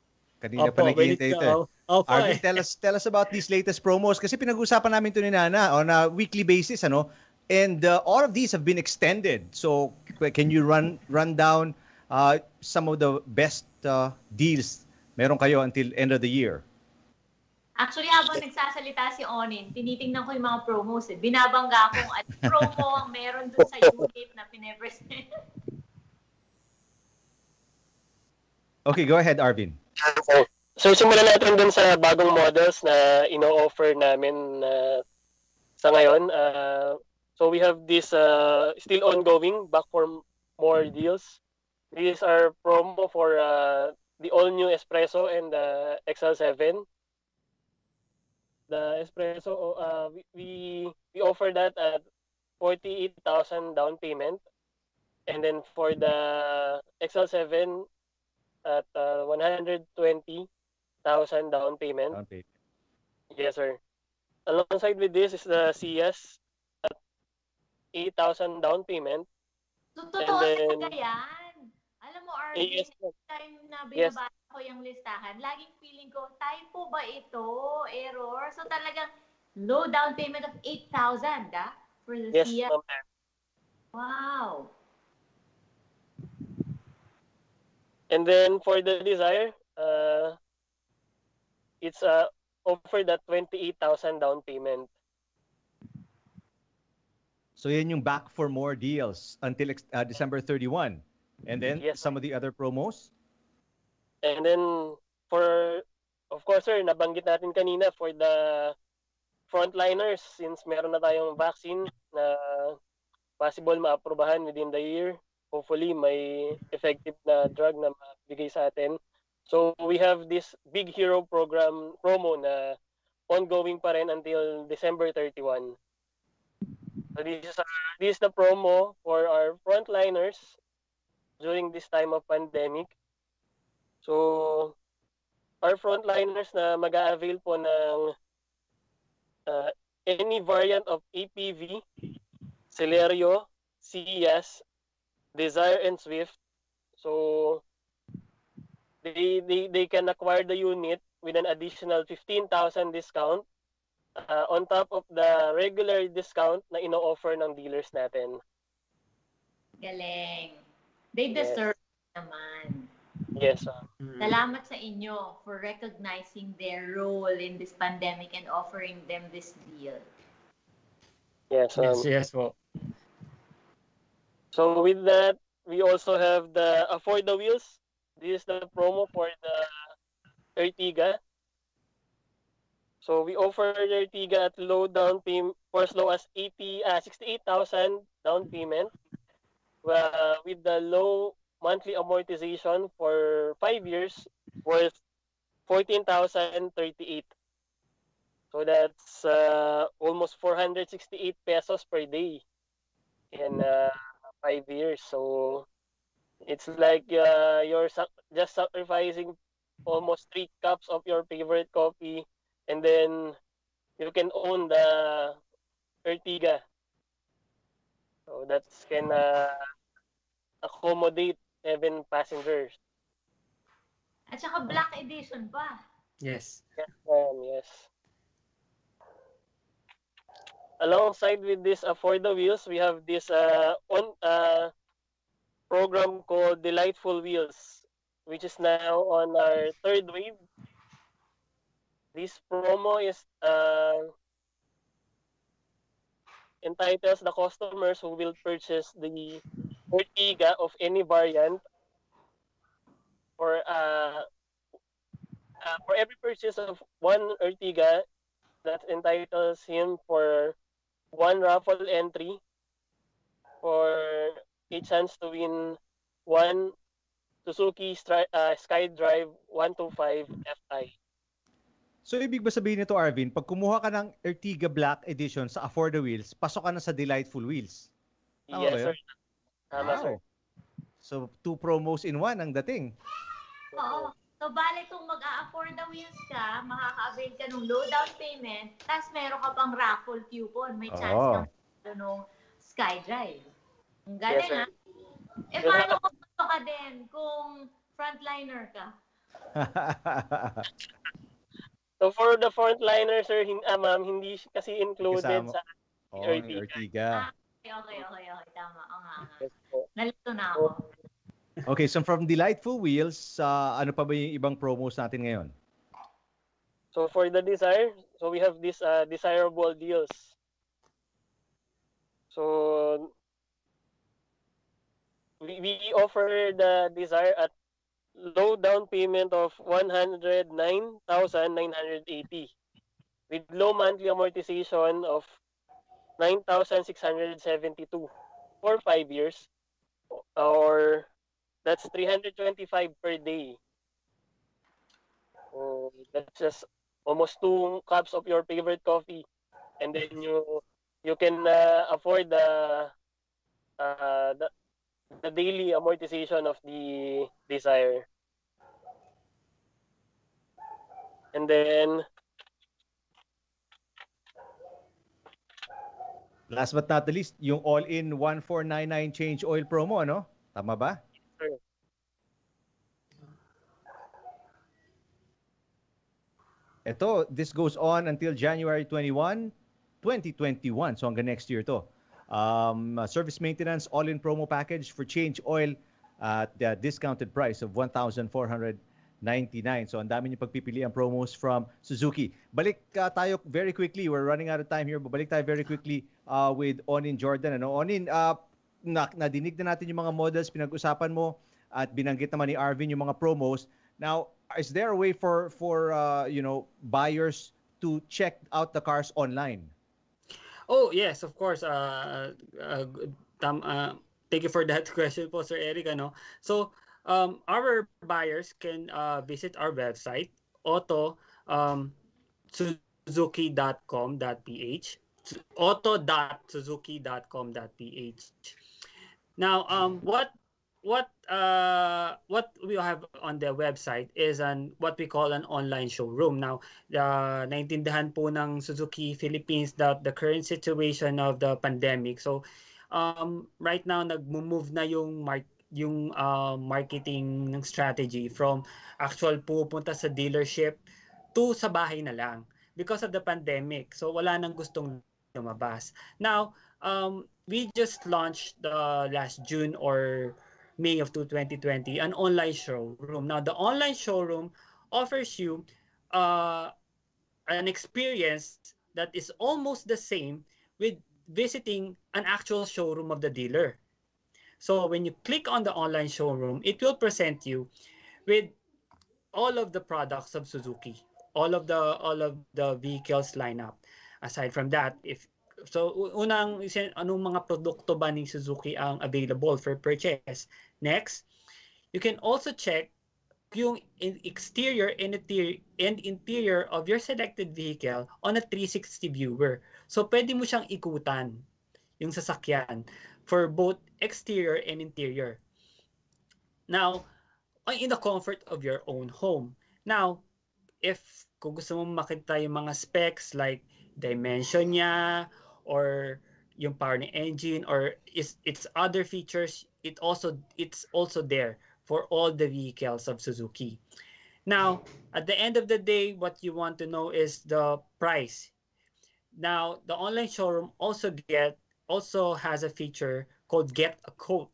Kanina pa naghihintay ito. Arvin, tell us about these latest promos kasi pinag-usapan namin ito ni Nana on a weekly basis, ano? And all of these have been extended. So can you run down some of the best deals meron kayo until end of the year? Actually, habang nagsasalita si Onin, tinitingnan ko yung mga promos. Binabangga kung at promo ang meron dun sa unit na pinepresent. Okay, go ahead, Arvin. So simulan natin dun sa bagong models na ino-offer namin sa ngayon. So we have this still ongoing, back for more deals. These are promo for the all-new Espresso and the XL7. The Espresso, we offer that at 48,000 down payment, and then for the XL7 at 120,000 down payment. Yes, sir. Alongside with this is the CS at 8,000 down payment. So, totoo talaga yan. Alam mo, Arvin, time na binabasa ko yung listahan, laging feeling ko, typo ba ito? Error? So talagang low down payment of 8,000, for the Sia. Wow. And then for the Desire, it's offered at 28,000 down payment. So yan yung back for more deals until December 31. And then some of the other promos? And then for, of course sir, nabanggit natin kanina for the frontliners, since meron na tayong vaccine na possible maaprubahan within the year. Hopefully may effective na drug na mabigay sa atin. So we have this Big Hero program promo na ongoing pa rin until December 31. So this is the promo for our frontliners during this time of pandemic. So, our frontliners na mag-a-avail po ng any variant of APV, Celerio, CES, Desire, and Swift. So, they can acquire the unit with an additional 15,000 discount on top of the regular discount na ino-offer ng dealers natin. Galing. They deserve naman. Yes, Salamat sa inyo for recognizing their role in this pandemic and offering them this deal. Yes, yes. Well. So with that, we also have the Afford the Wheels. This is the promo for the Ertiga. So we offer the Ertiga at low down payment for as low as 68,000 down payment. With the low monthly amortization for 5 years worth 14,038. So that's almost 468 pesos per day in 5 years. So it's like you're just sacrificing almost 3 cups of your favorite coffee, and then you can own the Ertiga. So that's accommodate 7 passengers. At saka black edition pa. Yes. Yes. Alongside with this For the Wheels, we have this program called Delightful Wheels, which is now on our third wave. This promo is entitles the customers who will purchase the Ertiga of any variant for every purchase of one Ertiga, that entitles him for one raffle entry for a chance to win one Suzuki SkyDrive 125 Fi. So, ibig ba sabihin nito, Arvin, pag kumuha ka ng Ertiga Black Edition sa For the Wheels, pasok ka na sa Delightful Wheels? Tama Yes, sir. Tama, sir. So, 2 promos in 1 ang dating. Oo. So, bale kung mag-a-afford the wheels ka, makaka-avail ka ng low down payment, tapos meron ka pang raffle coupon. May chance kang ng SkyDrive. Ang galing, Yes, ha? Paano kung ka din kung frontliner ka? So, for the frontliner, sir, ma'am, hindi kasi included sa Ertiga. Okay. Tama. Nalito na ako. Okay, so from Delightful Wheels, ano pa ba yung ibang promos natin ngayon? So, for the Desire, so we have this desirable deals. So, we offer the Desire at low down payment of 109,980 with low monthly amortization of 9,672 for 5 years, or that's 325 per day. So that's just almost 2 cups of your favorite coffee, and then you can afford the daily amortization of the Desire. And then last but not the least, yung all-in 1499 change oil promo, ano? Tama ba? Sure. Ito, this goes on until January 21, 2021. So hanggang next year to. Service maintenance all-in promo package for change oil at the discounted price of 1,499. So ang dami niyo pagpipili ang promos from Suzuki. Balik tayo very quickly. We're running out of time here. Balik tayo very quickly with Onin Jordan. Ano? Onin, nadinig na natin yung mga models, pinag-usapan mo at binanggit naman ni Arvin yung mga promos. Now, is there a way for buyers to check out the cars online? Oh, yes, of course. Thank you for that question po, Sir Eric. So, our buyers can visit our website, auto.suzuki.com.ph, auto.suzuki.com.ph. Now, what we have on the website is what we call an online showroom. Now, naintindihan po ng Suzuki Philippines the current situation of the pandemic. So, right now nagmo-move na yung marketing ng strategy from actual pupunta sa dealership to sa bahay na lang because of the pandemic. So, wala nang gustong lumabas. Now, we just launched last June or May of 2020 an online showroom. Now, the online showroom offers you an experience that is almost the same with visiting an actual showroom of the dealer. So when you click on the online showroom, it will present you with all of the products of Suzuki, all of the vehicles lineup. Aside from that, anong mga produkto ba ni Suzuki ang available for purchase? Next, you can also check yung exterior and interior of your selected vehicle on a 360 viewer. So pwede mo siyang ikutan yung sasakyan for both exterior and interior. Now, in the comfort of your own home. Now, kung gusto mo makita yung mga specs like dimension niya or yung power ng engine or its other features, it's also there for all the vehicles of Suzuki. Now, at the end of the day, what you want to know is the price. Now, the online showroom also has a feature called Get a Quote.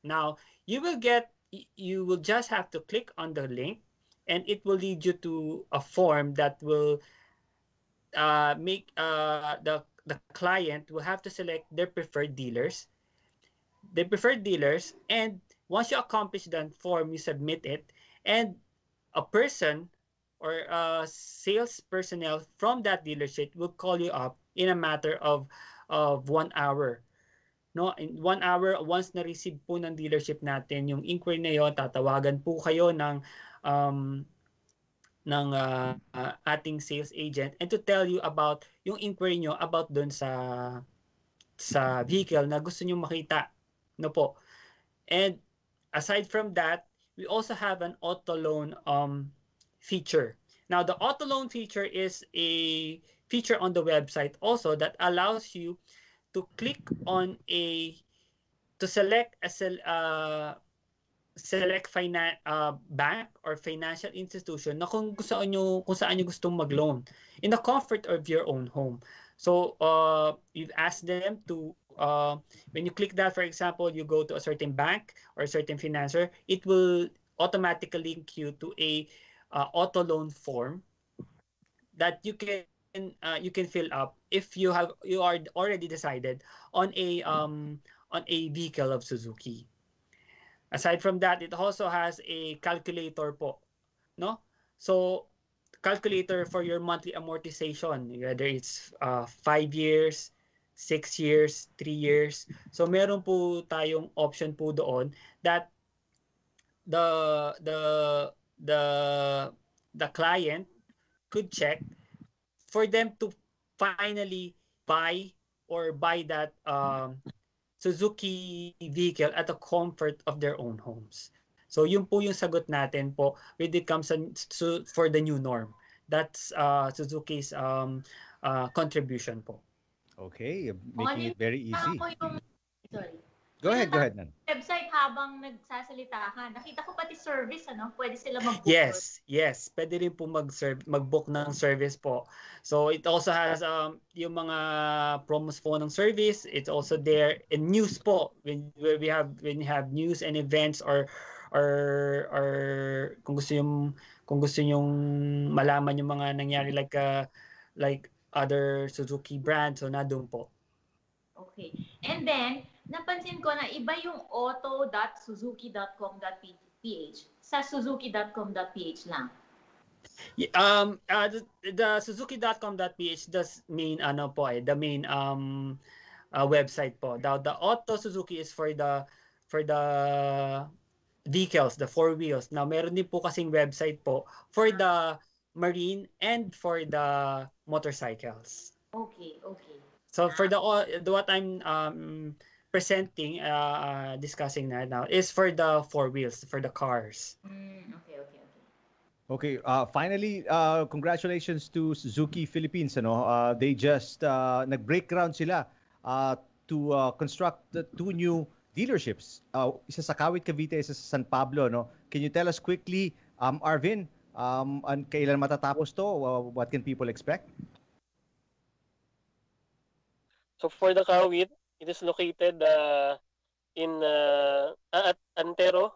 Now, you will just have to click on the link, and it will lead you to a form that will make the client will have to select their preferred dealers. And once you accomplish that form, you submit it, and a person or a sales personnel from that dealership will call you up in a matter of 1 hour. No, in 1 hour, once na-receive po ng dealership natin yung inquiry na yun, tatawagan po kayo ng ating sales agent and to tell you about yung inquiry nyo about dun sa vehicle na gusto nyo makita. No po. And aside from that, we also have an auto loan feature. Now, the auto loan feature is a feature on the website also that allows you to click on to select bank or financial institution na kung saan nyo gustong mag-loan in the comfort of your own home. So you've asked them to when you click that, for example, you go to a certain bank or a certain financer, it will automatically link you to a auto loan form that you can fill up if you are already decided on a vehicle of Suzuki. Aside from that, it also has a calculator po, no? So calculator for your monthly amortization, whether it's 5 years, 6 years, 3 years. So meron po tayong option po doon that the client could check for them to finally buy that Suzuki vehicle at the comfort of their own homes. So yun po yung sagot natin po when it comes for the new norm. That's Suzuki's contribution po. Okay, making it very easy. Sorry. Go ahead, Nan. Website habang nagsasalita ka, nakita ko pati service, pwede sila mag-book. Yes, pwede rin po mag-book ng service po. So it also has yung mga promos po ng service. It's also there in news po when you have news and events or kung gusto yung malaman yung mga nangyari like other Suzuki brands, so na doon po. Okay. And then, napansin ko na iba yung auto.suzuki.com.ph sa suzuki.com.ph lang. The suzuki.com.ph does mean the main website po. The Auto Suzuki is for the vehicles, the 4 wheels. Now meron din po kasing website po for the marine and for the motorcycles. Okay. So for what I'm presenting, discussing now is for the 4 wheels, for the cars. Okay. Finally, congratulations to Suzuki Philippines. They just nag-break ground sila to construct the 2 new dealerships. Isa sa Kawit, Cavite, isa sa San Pablo. No? Can you tell us quickly, Arvin, kailan matatapos to? What can people expect? So for the Kawit, it is located at Antero,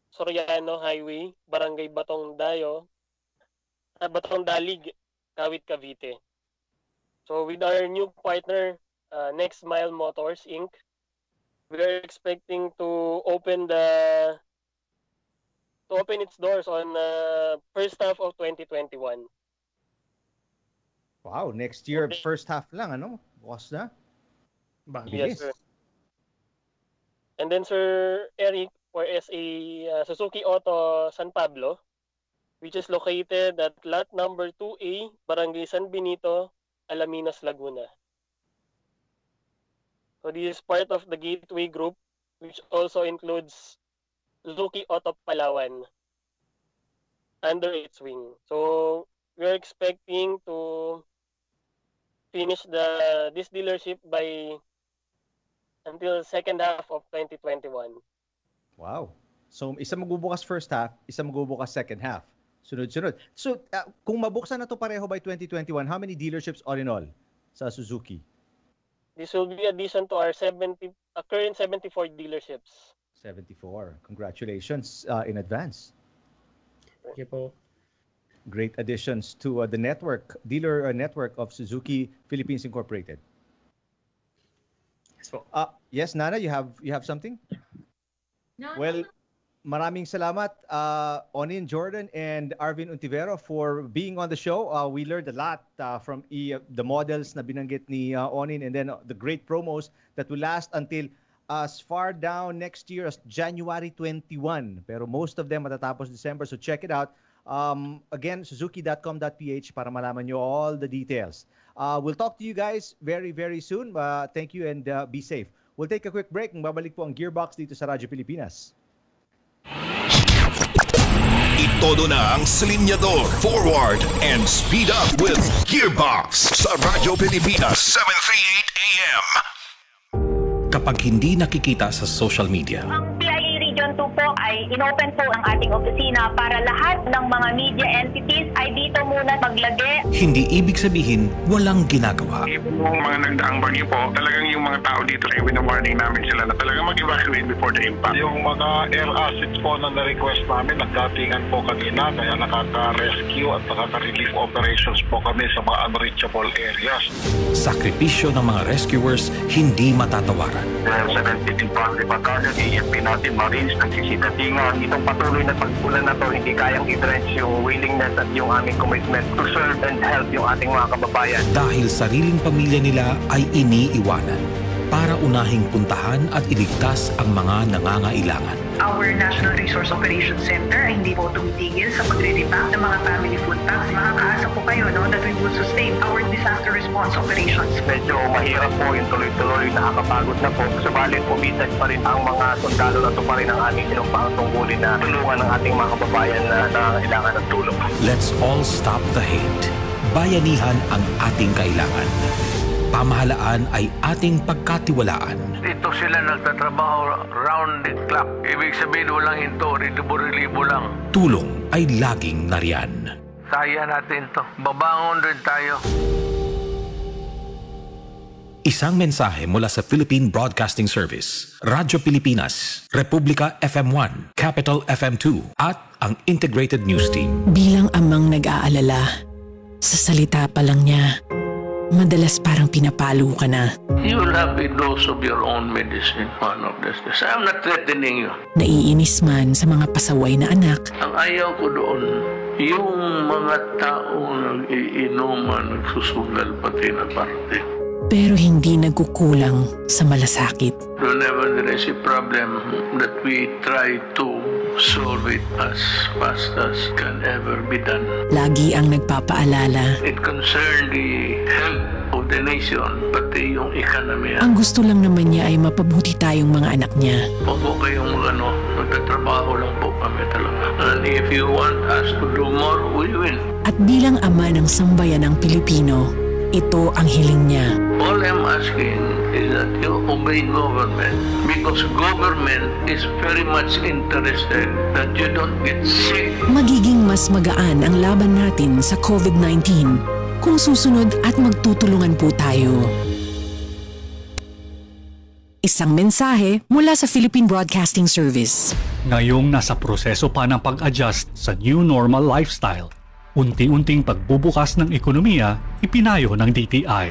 Soriano Highway, Barangay Batong Dalig, Kawit, Cavite. So with our new partner, Next Mile Motors Inc., we are expecting to open its doors on first half of 2021. Wow, next year, first half lang, Bukas na? Yes, sir. And then, Sir Eric, for SA Suzuki Auto San Pablo, which is located at lot number 2A, Barangay San Benito, Alaminos, Laguna. So this is part of the Gateway Group, which also includes Suzuki Auto Palawan under its wing. So we're expecting to finish this dealership by until second half of 2021. Wow. So, isa magbubukas first half, isa magbubukas second half. Sunod-sunod. So, kung mabuksan na to pareho by 2021, how many dealerships all in all sa Suzuki? This will be addition to our current 74 dealerships. 74. Congratulations in advance. Thank you po. Great additions to the dealer network of Suzuki Philippines Incorporated. Yes, Nana, you have something? No. Well, maraming salamat, Onin, Jordan, and Arvin Untivero for being on the show. We learned a lot from the models na binanggit ni Onin, and then the great promos that will last until as far down next year as January 21. Pero most of them matatapos December, so check it out. Again, suzuki.com.ph para malaman nyo all the details. We'll talk to you guys very, very soon. Thank you and be safe. We'll take a quick break. Babalik po ang Gearbox dito sa Radyo Pilipinas. Itodo na ang silinyador, forward, and speed up with Gearbox sa Radyo Pilipinas, 738 AM. Kapag hindi nakikita sa social media, ang PIA Region 2 po ay inopen po ang ating opisina para lahat ng mga media entities ay dito muna maglagay. Hindi ibig sabihin walang ginagawa. Yung mga nagdaang bagyo po, talagang yung mga tao dito ay winawarning namin sila na talagang mag-evacuate before the impact. Yung mga air assets po na na-request namin, nagdatingan po kanina, kaya nakaka-rescue at nakaka-relief operations po kami sa mga unreachable areas. Sakripisyo ng mga rescuers hindi matatawaran. Sa 17th Infantry Battalion, EFP natin, Marines, nagsisitatingan. Itong patuloy na pagkulan na to, hindi kayang i-drench yung willingness at yung aming commitment to serve and help yung ating mga kababayan. Dahil sariling pamilya nila ay iniiwanan para unahing puntahan at iligtas ang mga nangangailangan. Our National Resource Operations Center ay hindi po tumitigil sa pagre-repack ng mga family food packs. Makakaasa po kayo that we will sustain our disaster response operations. Medyo mahirap po yung tuloy-tuloy, nakakapagod na po. Subalit pumitas pa rin ang mga sundalo na ito pa rin ang aming sinumpang tungkulin na tulungan ng ating mga kababayan na nangangailangan ng tulong. Let's all stop the hate. Bayanihan ang ating kailangan. Pamahalaan ay ating pagkatiwalaan. Ito sila nagtatrabaho round the clock. Ibig sabihin walang hinto, relibo-relibo lang. Tulong ay laging nariyan. Kaya natin to. Babangon rin tayo. Isang mensahe mula sa Philippine Broadcasting Service, Radyo Pilipinas, Republika FM1, Capital FM2, at ang Integrated News Team. Bilang amang nag-aalala, sa salita pa lang niya, madalas parang pinapalo ka na. You will have a dose of your own medicine one of these days. I'm not threatening you. Naiinis man sa mga pasaway na anak. Ang ayaw ko doon, yung mga taong nag-iinuman, nagsusugal pati na parte. Pero hindi nagkukulang sa malasakit. Whenever there is a problem that we try to solve it as fast as can ever be done. Lagi ang nagpapaalala. It concerns the health of the nation, pati yung economy. Ang gusto lang naman niya ay mapabuti tayong mga anak niya. Huwag po kayong magtatrabaho lang po kami talaga. And if you want us to do more, we will. At bilang ama ng sambayan ng Pilipino, ito ang hiling niya. All I'm asking is that you obey government because government is very much interested that you don't get sick. Magiging mas magaan ang laban natin sa COVID-19 kung susunod at magtutulungan po tayo. Isang mensahe mula sa Philippine Broadcasting Service. Ngayong nasa proseso pa ng pag-adjust sa new normal lifestyle, unti-unting pagbubukas ng ekonomiya, ipinayo ng DTI.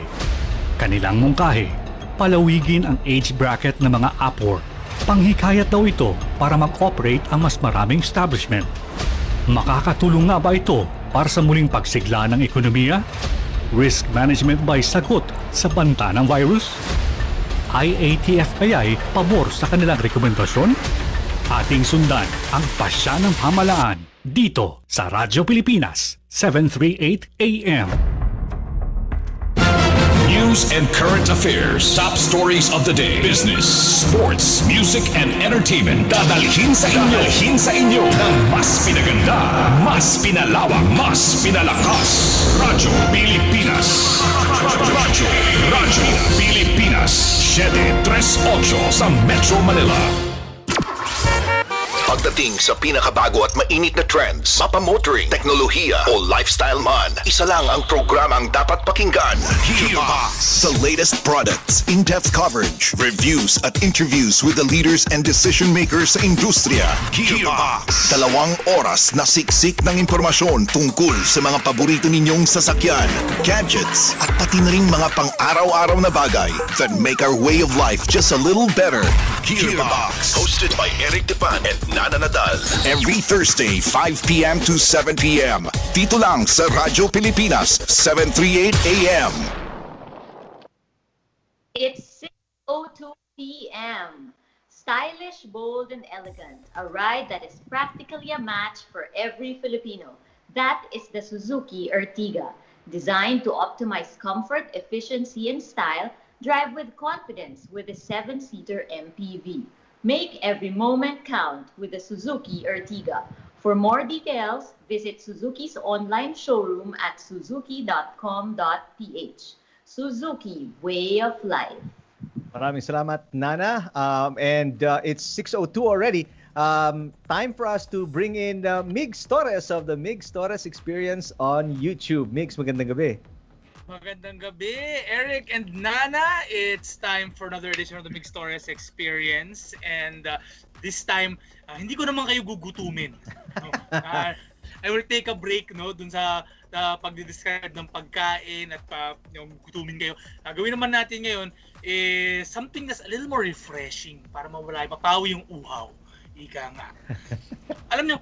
Kanilang mungkahi, palawigin ang age bracket ng mga Upwork. Panghikayat daw ito para mag-operate ang mas maraming establishment. Makakatulong nga ba ito para sa muling pagsigla ng ekonomiya? Risk management ba'y sagot sa banta ng virus? IATF kaya'y pabor sa kanilang rekomendasyon? Ating sundan ang pasya ng pamalaan dito sa Radyo Pilipinas, 738 AM. News and current affairs. Top stories of the day. Business, sports, music, and entertainment. Dadalhin sa inyo ng mas pinaganda, mas pinalawak, mas pinalakas. Radyo Pilipinas. Radyo Pilipinas. 738 sa Metro Manila. Pagdating sa pinakabago at mainit na trends, mapamotoring, teknolohiya o lifestyle man, isa lang ang programang dapat pakinggan. Gearbox. The latest products, in-depth coverage, reviews at interviews with the leaders and decision makers sa industriya. Gearbox. 2 oras na siksik ng impormasyon tungkol sa mga paborito ninyong sasakyan, gadgets, at pati na rin mga pang-araw-araw na bagay that make our way of life just a little better. Gearbox. Hosted by Eric Depan and Nana Nadal. Every Thursday, 5 p.m. to 7 p.m. Dito lang sa Radyo Pilipinas, 738 AM. It's 6:02 p.m. Stylish, bold, and elegant. A ride that is practically a match for every Filipino. That is the Suzuki Ertiga. Designed to optimize comfort, efficiency, and style, drive with confidence with a 7-seater MPV. Make every moment count with the Suzuki Ertiga. For more details, visit Suzuki's online showroom at suzuki.com.ph. Suzuki, way of life. Maraming salamat, Nana. It's 6:02 already. Time for us to bring in Migs Torres of the Migs Torres Experience on YouTube. Migs, magandang gabi. Magandang gabi, Eric and Nana. It's time for another edition of the Migs Torres Experience. And this time, hindi ko naman kayo gugutumin. No? I will take a break dun sa pagdidescribe ng pagkain at yung gutumin kayo. Gawin naman natin ngayon is something that's a little more refreshing para mapawi yung uhaw. Ika nga. Alam nyo,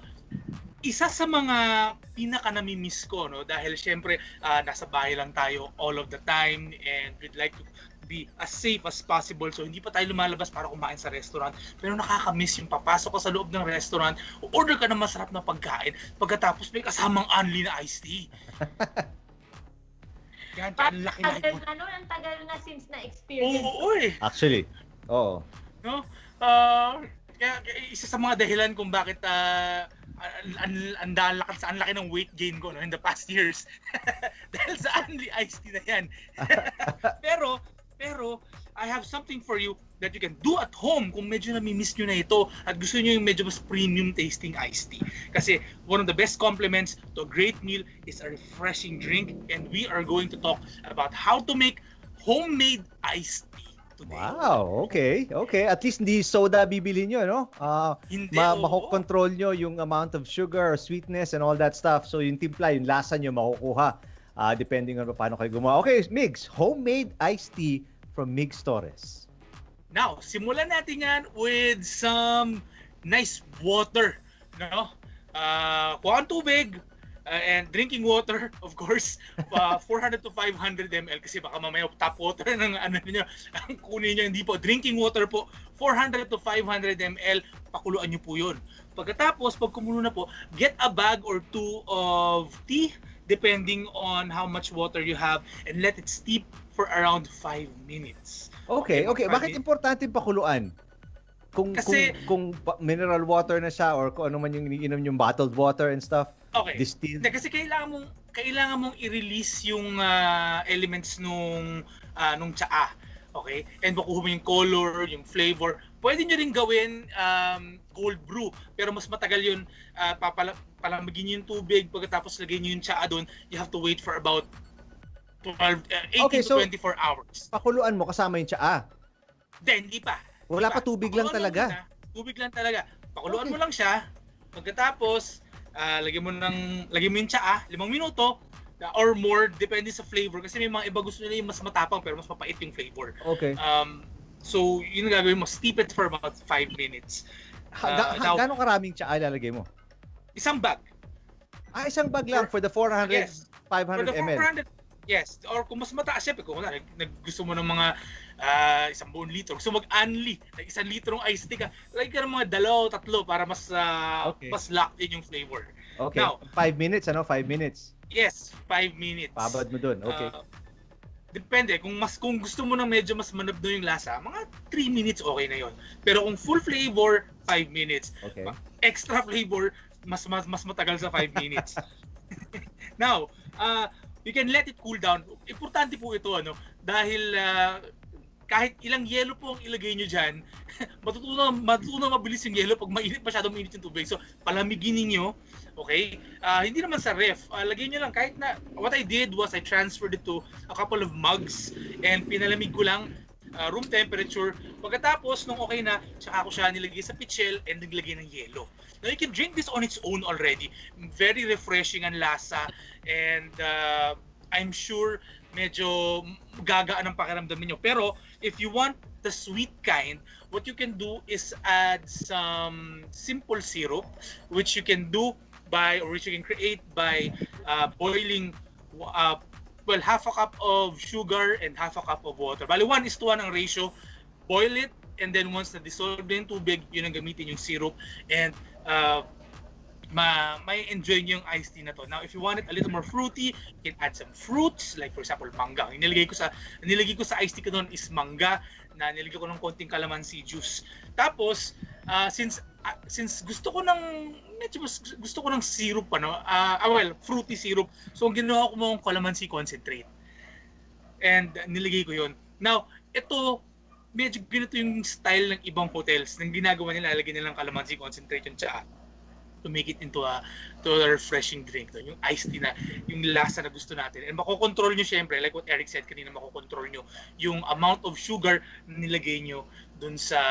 isa sa mga pinaka-namimiss ko, dahil syempre nasa bahay lang tayo all of the time and we'd like to be as safe as possible, so hindi pa tayo lumalabas para kumain sa restaurant, pero nakakamiss yung papasok ka sa loob ng restaurant, order ka ng masarap na pagkain, pagkatapos may kasamang unli na iced tea. Yan, ang laki na ito. Ang tagal na since na-experience. Oo eh. Actually, oo. No? Kaya isa sa mga dahilan kung bakit ang laki ng weight gain ko in the past years dahil sa only iced tea na yan. pero I have something for you that you can do at home kung medyo nami-miss nyo na ito at gusto nyo yung medyo mas premium tasting iced tea. Kasi one of the best compliments to a great meal is a refreshing drink, and we are going to talk about how to make homemade iced tea. Wow, okay. At least hindi soda bibili nyo, no? Hindi, makokontrol nyo yung amount of sugar or sweetness and all that stuff. So yung timpla, yung lasa nyo makukuha depending on paano kayo gumawa. Okay, Migs, homemade iced tea from Migs Torres. Now, simulan natin yan with some nice water, no? Kuha ang tubig, and drinking water, of course, 400 to 500 ml kasi baka mamaya tap water ng niyo, ang kunin niyo, hindi po. Drinking water po, 400 to 500 ml, pakuluan niyo po yun. Pagkatapos, pag kumulo na po, get a bag or two of tea, depending on how much water you have, and let it steep for around 5 minutes. Okay. Bakit importante pakuluan? Kung mineral water na siya or kung ano man yung iniinom yung bottled water and stuff. Okay. Distilled. Kasi kailangan mong i-release yung elements nung tsaa. Okay? And makuha mo yung color, yung flavor. Pwede nyo rin gawin cold brew, pero mas matagal yun. Palamagin nyo yung tubig, pagkatapos lagay nyo yung tsaa doon, you have to wait for about 18 to 24 hours. Pakuluan mo kasama yung tsaa? Hindi pa. Wala pa, tubig lang talaga. Tubig lang talaga. Pakuluan mo lang siya. Pagkatapos, lagyan mo yung tsaa, 5 minuto or more, depende sa flavor. Kasi may mga iba gusto nila yung mas matapang pero mas mapait yung flavor. Okay. So, yun ang gagawin mo. Steep it for about 5 minutes. Gano'ng karaming tsaa ilalagay mo? Isang bag. Isang bag lang for the 400, yes. 500 ml? Yes. Or kung mas mataas siya, kung gusto mo ng mga 1 buong litro. Gusto mag-unli, 1 litrong iced tea ka. Lagyan ka ng mga 2, 3 para mas locked in yung flavor. Okay. Now, 5 minutes, 5 minutes? Yes, 5 minutes. Pabad mo dun, okay. Depende, kung gusto mo na medyo mas manabdo yung lasa, mga 3 minutes okay na yon. Pero kung full flavor, 5 minutes. Okay. Extra flavor, mas matagal sa 5 minutes. Now, you can let it cool down. Importante po ito, dahil kahit ilang yelo po ang ilagay nyo dyan, matutunan mabilis yung yelo pag masyadong mainit yung tubig. So, palamigin ninyo, okay? Hindi naman sa ref. Lagay nyo lang kahit na, what I did was I transferred it to a couple of mugs and pinalamig ko lang room temperature. Pagkatapos, nung okay na, saka ko siya nilagay sa pitchel and naglagay ng yelo. Now, you can drink this on its own already. Very refreshing ang lasa and I'm sure medyo gagaan ang pakiramdam niyo. Pero if you want the sweet kind, what you can do is add some simple syrup, which you can do which you can create by boiling half a cup of sugar and half a cup of water. Bali 1:1 ang ratio. Boil it and then once na dissolve na yung tubig, yun ang gamitin yung syrup and may enjoy nyo yung iced tea na to. Now, if you want it a little more fruity, you can add some fruits, like for example, mangga. Ang nilagay ko sa iced tea ko doon is mangga, na nilagay ko ng konting calamansi juice. Tapos, since gusto ko ng syrup, fruity syrup, so ang ginawa ko mga calamansi concentrate. And nilagay ko yun. Now, ito, medyo ganito yung style ng ibang hotels. Nang ginagawa nila, lalagyan nilang calamansi concentrate yung tsaa to make it into a refreshing drink. Yung iced tea na, yung lasa na gusto natin. And makokontrol nyo syempre, like what Eric said kanina, makokontrol nyo yung amount of sugar na nilagay nyo dun sa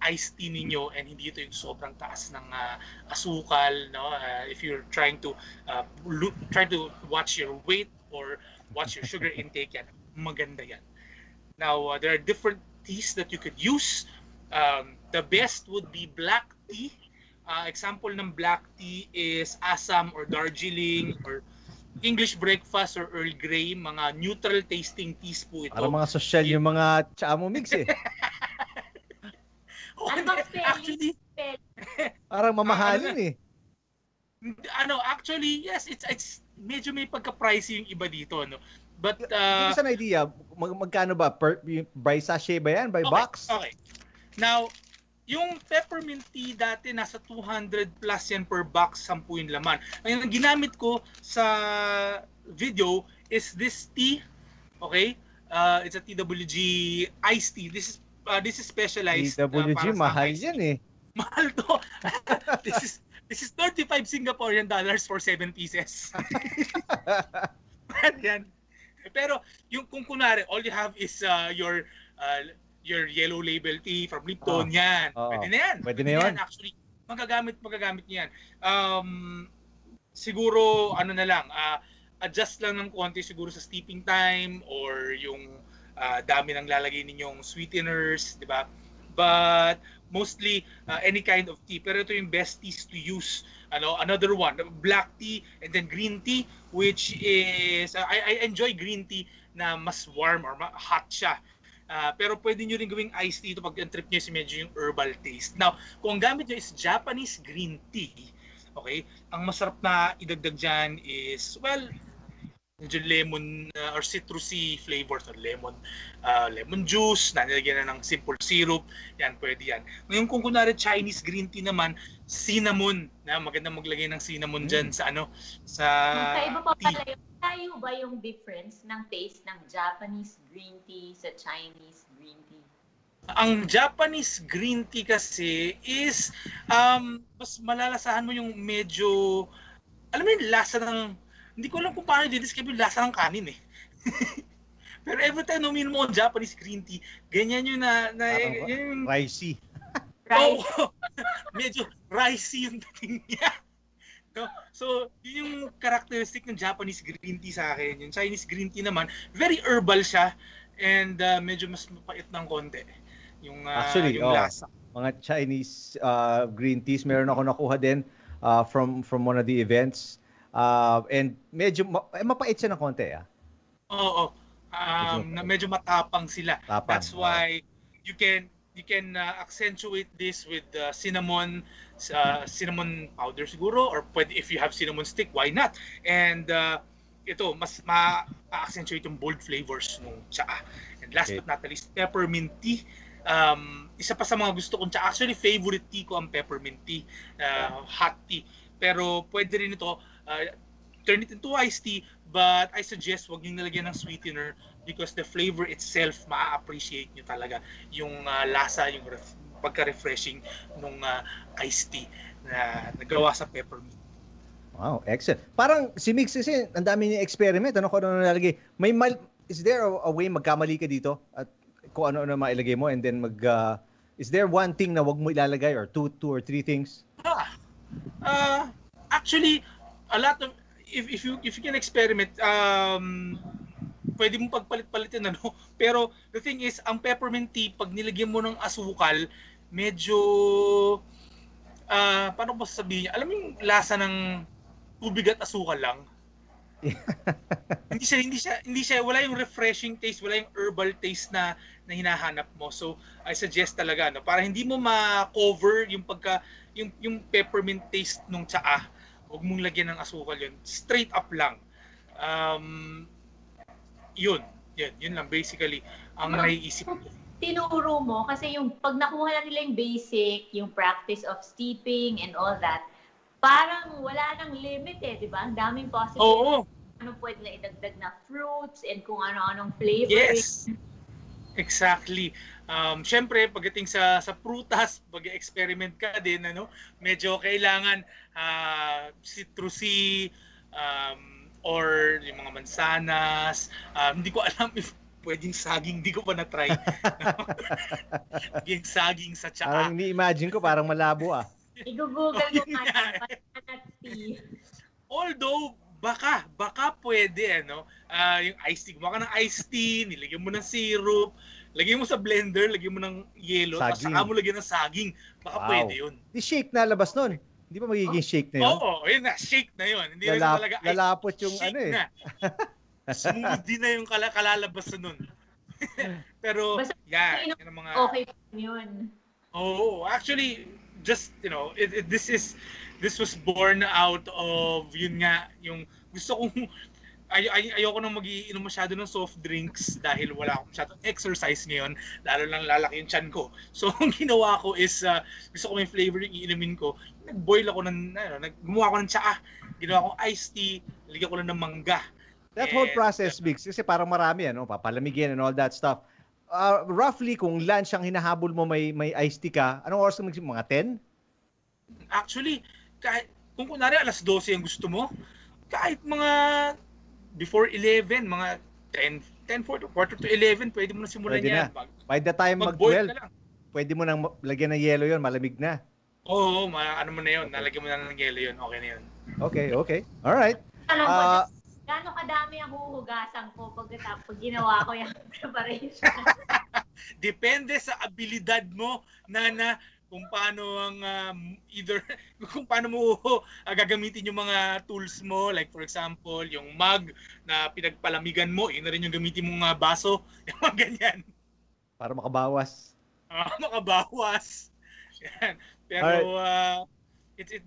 iced tea ninyo and hindi ito yung sobrang taas ng asukal. If you're trying to watch your weight or watch your sugar intake, yan, maganda yan. Now, there are different teas that you could use. The best would be black tea. Example ng black tea is Assam or Darjeeling or English breakfast or Earl Grey. Mga neutral tasting teas po ito. Parang mga social yung mga tsaa mo mix eh. Actually, parang mamahalin eh. Actually, yes, it's medyo may pagka-pricey yung iba dito, no? But give us an idea, magkano ba by sachet ba yan, by box? Okay. Now, yung peppermint tea dati nasa 200 plus yan per box, 10 yung laman. Ang ginamit ko sa video is this tea, okay? It's a TWG iced tea. This is specialized. TWG mahal yan eh. Mahal to. This is 35 Singaporean dollars for 7 pieces. Yan. Pero yung kung kunwari all you have is your yellow label tea from Lipton, yan. Pwede na yan. Pwede na yan. Actually, magagamit niyan. Siguro, adjust lang ng konti siguro sa steeping time or yung dami ng lalagay ninyong sweeteners, di ba? But mostly any kind of tea. Pero ito yung best teas to use. Another one, black tea and then green tea, which is, I enjoy green tea na mas warm or hot siya. Pero pwede nyo rin gawing iced tea ito pag ang trip nyo is medyo yung herbal taste. Now, kung ang gamit nyo is Japanese green tea, okay, ang masarap na idagdag dyan is, medyo lemon or citrusy flavor. So, lemon juice, nalagyan na ng simple syrup, yan, pwede yan. Ngayon kung kunwari Chinese green tea naman, cinnamon, maganda maglagay ng cinnamon dyan sa Magkaiba pa pala yun. Tayo ba yung difference ng taste ng Japanese green tea sa Chinese green tea? Ang Japanese green tea kasi is mas malalasahan mo yung medyo, alam mo yung lasa ng, hindi ko alam kung paano i-describe yung lasa ng kanin eh. Pero every time uminom mo ang Japanese green tea, ganyan yung yung ricey. Medyo ricey yung dating niya. So, yun yung characteristic ng Japanese green tea sa akin. Yung Chinese green tea naman, very herbal siya and medyo mas mapait ng konti. Yung lasa. Mga Chinese green teas, meron ako nakuha din from one of the events. And medyo mapait siya ng konti. Oo. Medyo matapang sila. That's why you can accentuate this with cinnamon powder siguro, or pwede if you have cinnamon stick, why not? And ito, mas ma-accentuate yung bold flavors ng tsaa. And last but not least, peppermint tea. Isa pa sa mga gusto kong tsaa. Actually, favorite tea ko ang peppermint tea, hot tea. Pero pwede rin ito, turn it into iced tea, but I suggest wag niyo nilagyan ng sweetener because the flavor itself, ma-appreciate niyo talaga yung lasa, yung pagka-refreshing ng iced tea na nagawa sa peppermint. Wow, excellent. Parang si Mix kasi, ang dami niya experiment. Ano ko ano nalagay? Is there a way magkamali ka dito? At kung ano mailagay mo and then is there one thing na wag mo ilalagay or two or three things? Actually, a lot of, if you can experiment, pwede mo pagpalit-palitin ano. Pero the thing is, ang peppermint tea, pag nilagyan mo ng asukal, medyo, paano ba sasabihin niya? Alam mo yung lasa ng tubig at asukal lang? hindi siya, wala yung refreshing taste, wala yung herbal taste na hinahanap mo. So, I suggest talaga, no, para hindi mo ma-cover yung yung peppermint taste nung tsaa, huwag mong lagyan ng asukal yun. Straight up lang. Yun lang basically ang naiisip ko. Tinuro mo kasi yung pag nakuha na nila yung basic, yung practice of steeping and all that, parang wala nang limit di ba? Ang daming possibilities. Ano pwede na idagdag na fruits and kung ano-anong flavor. Yes. Exactly. Syempre pagdating sa prutas, pag-experiment ka din medyo kailangan citrusy or yung mga mansanas. Hindi ko alam if pwedeng saging, hindi ko pa na-try. Yung saging sa tsaa. Parang ni-imagine ko parang malabo I-google ko nga tea. Although baka pwede yung iced tea. Gumawa ka ng iced tea, nilagyan mo ng syrup, lagyan mo sa blender, lagyan mo ng yelo, tapos saka mo lagyan ng saging. Baka pwede yun. Di shake na labas nun. Hindi ba magiging shake na yun? Oo, yun na, shake na yun. Hindi na talaga lalapot yung shake na. Smoothie na yung kalalabas nun. Pero yan ang mga okay yun. Actually just this was born out of yun nga yung gusto kong ayoko nang mag-iinom masyado ng soft drinks dahil wala akong masyadong exercise ngayon, lalo lang lalaki yung tiyan ko. So ang ginawa ko is gusto ko may flavor yung iinumin ko. Nag-boil ako gumawa ko ng tsaa. Ginawa ko iced tea, nilagyan ko lang ng mangga. That whole process, Biggs, kasi parang marami papalamigin and all that stuff. Roughly, kung lunch ang hinahabol mo, may iced tea ka, anong oras ka mga 10? Actually, kung kunwari alas 12 ang gusto mo, kahit mga before 11, mga 10, quarter to 11, pwede mo na simulan yan. By the time mag-12, pwede mo nang lagyan ng yelo yun, malamig na. Oo, ano mo na yun, nalagyan mo na ng yelo yun, okay na yun. Okay. Alright. Gano'ng kadami ang huhugasan ko pag ginawa ko yung preparation? Depende sa abilidad mo, Nana, kung paano kung paano mo gagamitin yung mga tools mo. Like for example, yung mug na pinagpalamigan mo, yun na rin yung gamitin mong baso. Yung mga ganyan. Para makabawas. Makabawas. Yan. Pero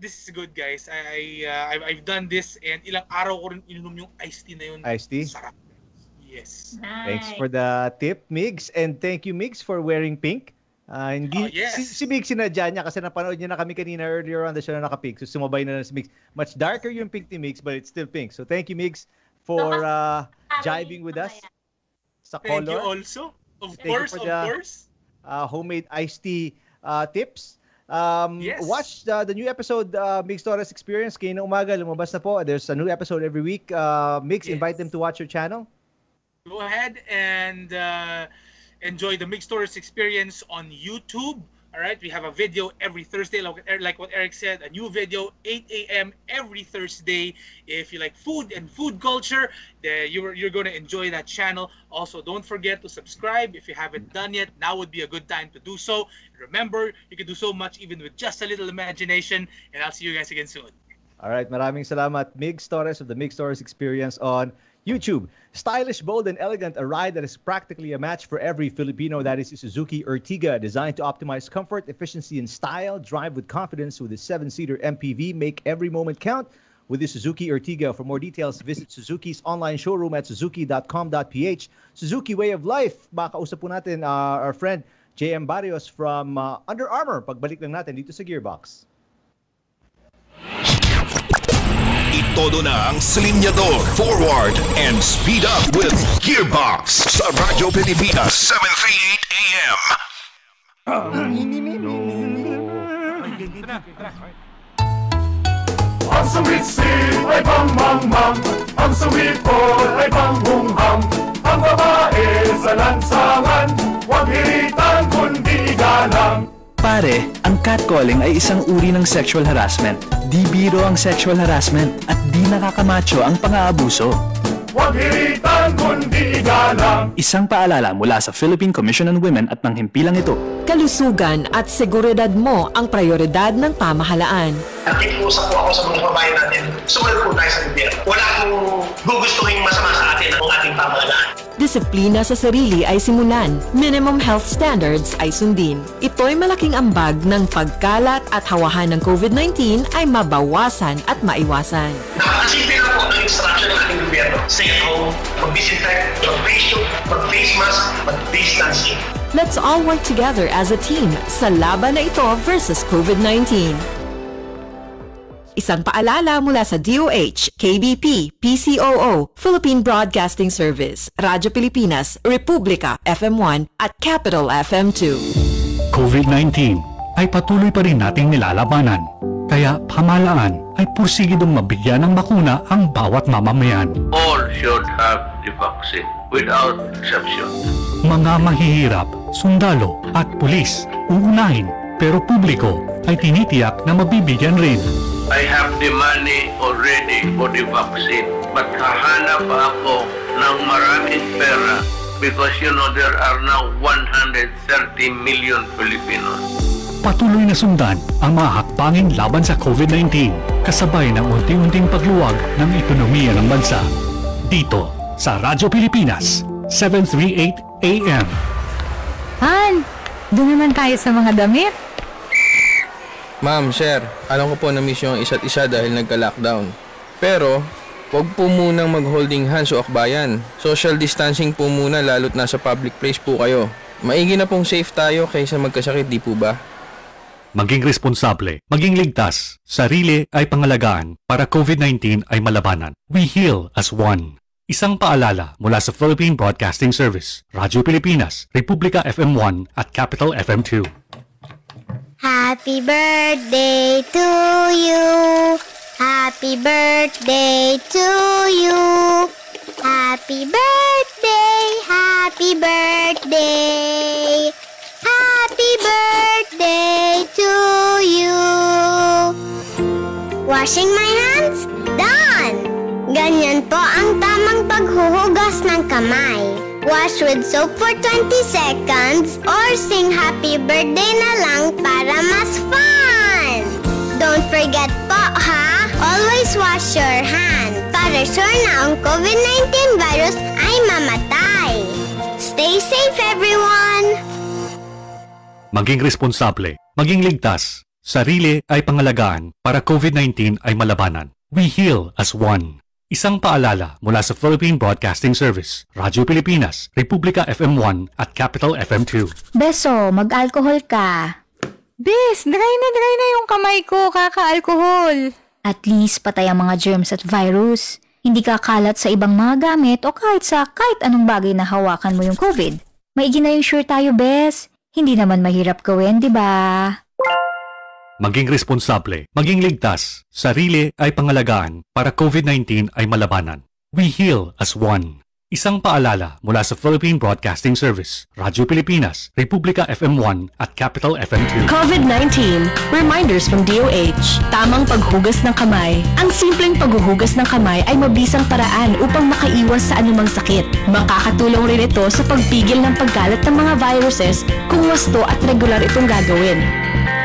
this is good, guys. I've done this and ilang araw ko rin ininom yung iced tea na yun. Iced tea? Sarap. Yes. Nice. Thanks for the tip, Migs. And thank you, Migs, for wearing pink. Yes. Si Migs sinadya niya kasi napanood niya na kami kanina earlier on the show na naka-pink. So sumabay na si Migs. Much darker yung pink ni Migs, but it's still pink. So thank you, Migs, for jiving with us. Sa color. Thank you also. Of course. Homemade iced tea tips. Yes. Watch the new episode, Migs Torres Experience. Kaya na umaga, lumabas na po. There's a new episode every week. Migs, invite them to watch your channel. Go ahead and enjoy the Migs Torres Experience on YouTube. All right, we have a video every Thursday, like what Eric said, a new video 8 a.m. every Thursday. If you like food and food culture, you're going to enjoy that channel. Also, don't forget to subscribe if you haven't done yet. Now would be a good time to do so. Remember, you can do so much even with just a little imagination. And I'll see you guys again soon. All right, maraming salamat, Migs Torres of the Migs Torres Experience on YouTube. Stylish, bold, and elegant, a ride that is practically a match for every Filipino. That is Suzuki Ertiga, designed to optimize comfort, efficiency, and style. Drive with confidence with a 7-seater MPV. Make every moment count with the Suzuki Ertiga. For more details, visit Suzuki's online showroom at suzuki.com.ph. Suzuki Way of Life. Makausap po natin our friend JM Barrios from Under Armour. Pagbalik lang natin dito sa Gearbox. Itodo na ang silinyador, forward, and speed up with Gearbox sa Radyo Pilipinas, 7:38 AM. Ang sumit-sit ay pang-mang-mang, ang sumipol ay pang-hunghang, ang babae sa lansangan, huwag hiritan kundi igalang. Pare, ang catcalling ay isang uri ng sexual harassment. Di biro ang sexual harassment at di nakakamacho ang pang-aabuso. Huwag hiritan kundi igalang. Isang paalala mula sa Philippine Commission on Women at ng himpilang ito. Kalusugan at seguridad mo ang prioridad ng pamahalaan. Nakikiusap po ako sa mga babae natin. Sumunod po tayo sa gobyerno. Wala akong gugustuhin masama sa atin ang ating pamahalaan. Disiplina sa sarili ay simulan. Minimum health standards ay sundin. Ito'y malaking ambag ng pagkalat at hawahan ng COVID-19 ay mabawasan at maiwasan. Napakasimple lang po ng instruction ng ating gobyerno. Stay at home, mag-disinfect, mag-face shield, mag-face mask, mag-distancing. Let's all work together as a team sa laban na ito versus COVID-19. Isang paalala mula sa DOH, KBP, PCOO, Philippine Broadcasting Service, Radyo Pilipinas, Republika FM1 at Capital FM2. COVID-19 ay patuloy pa rin nating nilalabanan. Kaya pamahalaan ay pursigidong mabigyan ng bakuna ang bawat mamamayan. All should have the vaccine without exception. Mga mahihirap, sundalo at pulis uunahin, pero publiko ay tinitiyak na mabibigyan rin. I have the money already for the vaccine, but hahanap ako ng maraming pera because there are now 130 million Filipinos. Patuloy na sundan ang mga hakbangin laban sa COVID-19 kasabay ng unti-unting pagluwag ng ekonomiya ng bansa. Dito sa Radyo Pilipinas, 738 AM. Han, doon naman tayo sa mga damit. Ma'am, sir, alam ko po na miss yung isa't isa dahil nagka-lockdown. Pero, wag po munang mag-holding hands o akbayan. Social distancing po muna lalo't nasa public place po kayo. Maigi na pong safe tayo kaysa magkasakit, di po ba? Maging responsable, maging ligtas, sarili ay pangalagaan para COVID-19 ay malabanan. We heal as one. Isang paalala mula sa Philippine Broadcasting Service, Radyo Pilipinas, Republika FM1 at Capital FM2. Happy birthday to you. Happy birthday to you. Happy birthday, happy birthday. Happy birthday to you. Washing my hands? Done! Ganyan po ang tamang paghuhugas ng kamay. Wash with soap for 20 seconds or sing happy birthday na lang para mas fun! Don't forget po ha, always wash your hands para sure na ang COVID-19 virus ay mamatay. Stay safe everyone! Maging responsable, maging ligtas, sarili ay pangalagaan para COVID-19 ay malabanan. We heal as one. Isang paalala mula sa Philippine Broadcasting Service, Radyo Pilipinas, Republika FM1 at Capital FM2. Beso, mag-alcohol ka. Bes, dry na yung kamay ko, kaka-alcohol. At least patay ang mga germs at virus. Hindi kakalat sa ibang mga gamit o kahit anong bagay na hawakan mo yung COVID. Maigi na yung sure tayo, Bes. Hindi naman mahirap gawin, di ba? Maging responsable, maging ligtas, sarili ay pangalagaan para COVID-19 ay malabanan. We heal as one. Isang paalala mula sa Philippine Broadcasting Service, Radyo Pilipinas, Republika FM1 at Capital FM2. COVID-19, reminders from DOH. Tamang paghugas ng kamay. Ang simpleng paghuhugas ng kamay ay mabisang paraan upang makaiwas sa anumang sakit. Makakatulong rin ito sa pagpigil ng pagkalat ng mga viruses kung wasto at regular itong gagawin.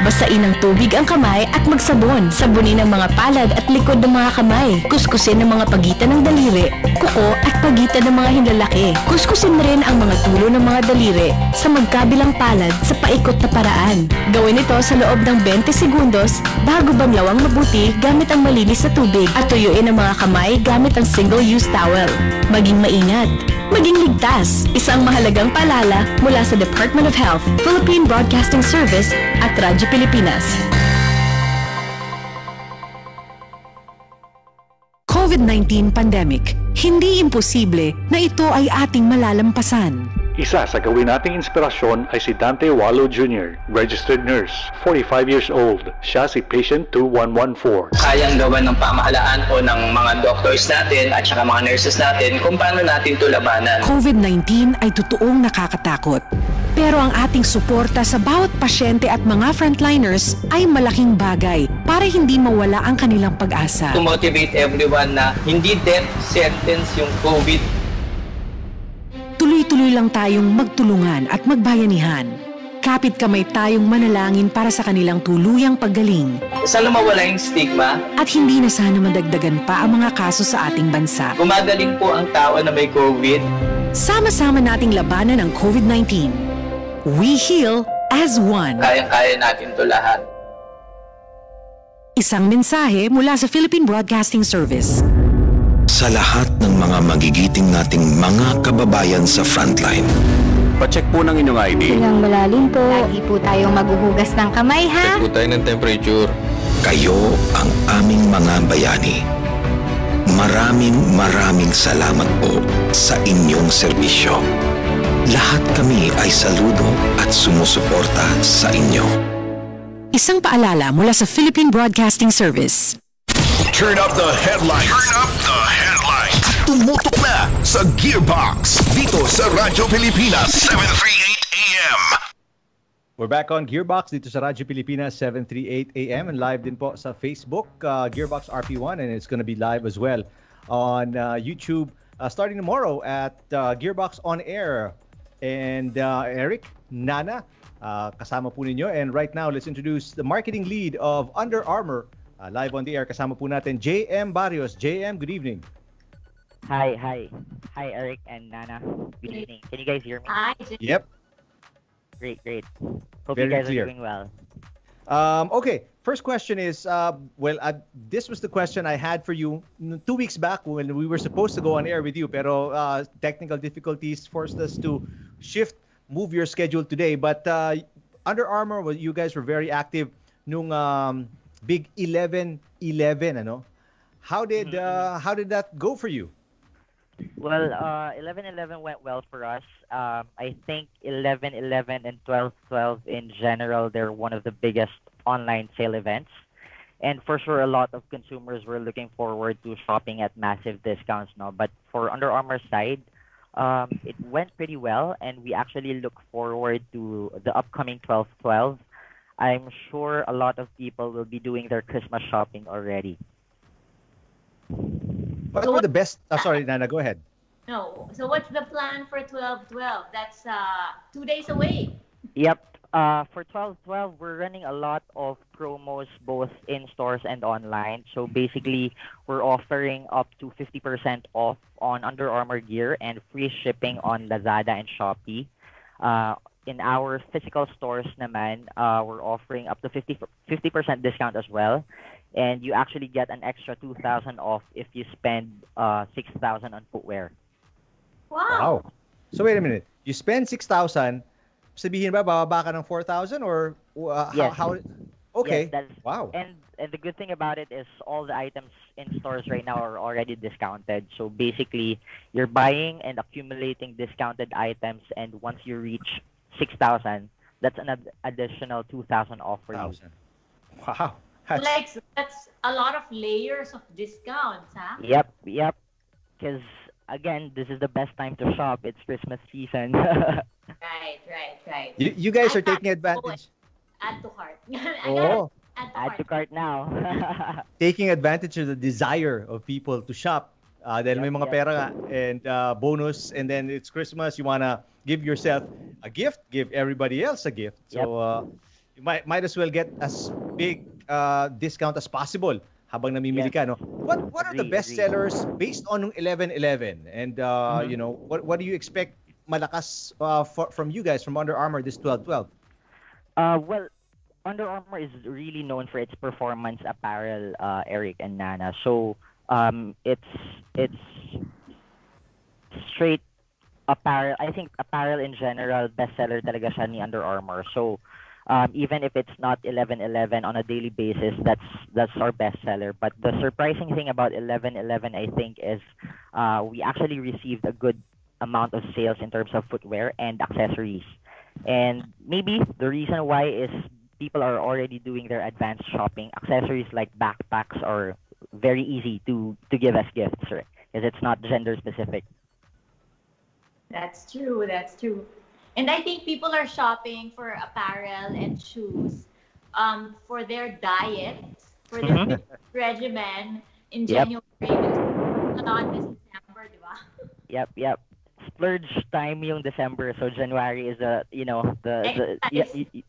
Basain ng tubig ang kamay at magsabon. Sabunin ang mga palad at likod ng mga kamay. Kuskusin ang mga pagitan ng daliri, kuko at pagitan ng mga hinlalaki. Kuskusin rin ang mga tulo ng mga daliri sa magkabilang palad sa paikot na paraan. Gawin ito sa loob ng 20 segundos bago banlawang mabuti gamit ang malinis na tubig at tuyuin ang mga kamay gamit ang single-use towel. Maging maingat. Maging ligtas. Isang mahalagang paalala mula sa Department of Health, Philippine Broadcasting Service at Radyo Pilipinas. COVID-19 pandemic. Hindi imposible na ito ay ating malalampasan. Isa sa gawin nating inspirasyon ay si Dante Wallo Jr., registered nurse, 45 years old. Siya si patient 2114. Kayang gawan ng pamahalaan o ng mga doctors natin at saka mga nurses natin kung paano natin ito labanan. COVID-19 ay totoong nakakatakot. Pero ang ating suporta sa bawat pasyente at mga frontliners ay malaking bagay para hindi mawala ang kanilang pag-asa. To motivate everyone na hindi death sentence yung COVID. Tuloy-tuloy lang tayong magtulungan at magbayanihan. Kapit kamay tayong manalangin para sa kanilang tuluyang paggaling. Sana mawala yung stigma. At hindi na sana madagdagan pa ang mga kaso sa ating bansa. Gumagaling po ang tao na may COVID. Sama-sama nating labanan ang COVID-19. We heal as one. Kayang-kaya natin to lahat. Isang mensahe mula sa Philippine Broadcasting Service. Sa lahat ng mga magigiting nating mga kababayan sa frontline. Pacheck po ng inyong ID. Ilang malalim po. Lagi po tayong maghuhugas ng kamay, ha? Check po tayo ng temperature. Kayo ang aming mga bayani. Maraming salamat po sa inyong serbisyo. Lahat kami ay saludo at sumusuporta sa inyo. Isang paalala mula sa Philippine Broadcasting Service. Turn up the headlights. Turn up the headlights. Tumutok na sa Gearbox dito sa Radyo Pilipinas 738 AM. We're back on Gearbox dito sa Radyo Pilipinas 738 AM and live din po sa Facebook Gearbox RP1, and it's gonna be live as well on YouTube starting tomorrow at Gearbox On Air. And Eric, Nana, kasama po ninyo. And right now, let's introduce the marketing lead of Under Armour. Live on the air, kasama po natin JM Barrios. JM, good evening. Hi, Eric and Nana. Good evening. Can you guys hear me? Hi. Yep. Great. Hope Very you guys clear. are doing well. Okay, first question is, this was the question I had for you 2 weeks back when we were supposed to go on air with you, pero technical difficulties forced us to move your schedule today. But Under Armour, you guys were very active nung Big 11-11, ano? How did that go for you? Well, 11-11 went well for us. I think 11-11 and 12-12 in general, they're one of the biggest online sale events. And for sure, a lot of consumers were looking forward to shopping at massive discounts now. But for Under Armour's side, it went pretty well, and we actually look forward to the upcoming 12-12. I'm sure a lot of people will be doing their Christmas shopping already. What were the best? Sorry, Nana, go ahead. No. So what's the plan for 12-12? That's 2 days away. Yep. For 12-12, we're running a lot of promos both in stores and online. So basically, we're offering up to 50% off on Under Armour gear and free shipping on Lazada and Shopee. In our physical stores naman, we're offering up to 50% discount as well. And you actually get an extra 2,000 off if you spend 6,000 on footwear. Wow. So wait a minute. You spend 6,000, sabihin ba bababa ka ng 4,000 or Yes. how? Okay. Yes, wow. And the good thing about it is all the items in stores right now are already discounted. So basically, you're buying and accumulating discounted items, and once you reach 6,000, that's an additional 2,000 off for you. Wow. That's a lot of layers of discounts, huh? Yep. Because again, this is the best time to shop. It's Christmas season. Right. You guys are taking advantage. Add to cart. Add to cart now. Taking advantage of the desire of people to shop. Dahil may mga pera nga and bonus, and then it's Christmas. You wanna give yourself a gift, give everybody else a gift. So You might as well get as big discount as possible habang namimili ka, no? What are the best sellers based on 11-11? And you know, what do you expect malakas from you guys from Under Armour this 12-12? Well, Under Armour is really known for its performance apparel, Eric and Nana. So it's straight apparel. I think apparel in general, bestseller talaga siya ni Under Armour. So even if it's not 11-11 on a daily basis, that's our bestseller. But the surprising thing about 11-11, I think, is we actually received a good amount of sales in terms of footwear and accessories. And maybe the reason why is people are already doing their advanced shopping. Accessories like backpacks are very easy to give as gifts, right? Because it's not gender specific. That's true. And I think people are shopping for apparel and shoes for their diet, for their regimen in January. Not this December, di ba? Yep. Splurge time yung December, so January is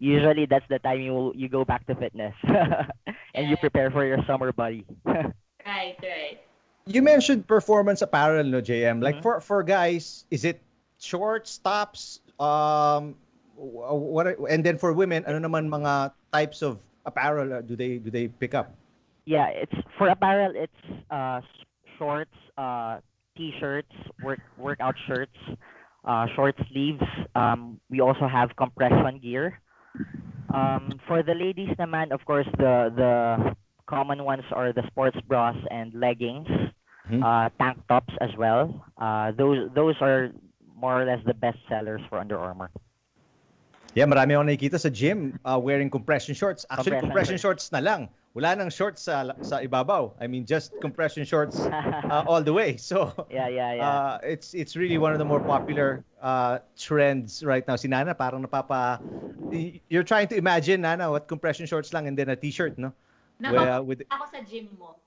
usually that's the time you go back to fitness and you prepare for your summer body. Right. You mentioned performance apparel, no, JM? Like for guys, is it shorts, tops, what? And then for women, ano naman mga types of apparel do they pick up? Yeah, it's for apparel. It's shorts, t-shirts, workout shirts, short sleeves. We also have compression gear. For the ladies naman, of course, the common ones are the sports bras and leggings, tank tops as well. Those are more or less the best sellers for Under Armour. Yeah, marami akong nakikita sa gym wearing compression shorts. Actually, compression shorts na lang. Wala nang shorts sa ibabaw. I mean, just compression shorts all the way. So, yeah. It's really one of the more popular trends right now. Si Nana, parang you're trying to imagine, Nana, what compression shorts lang and then a t-shirt, no? With ako sa gym mo.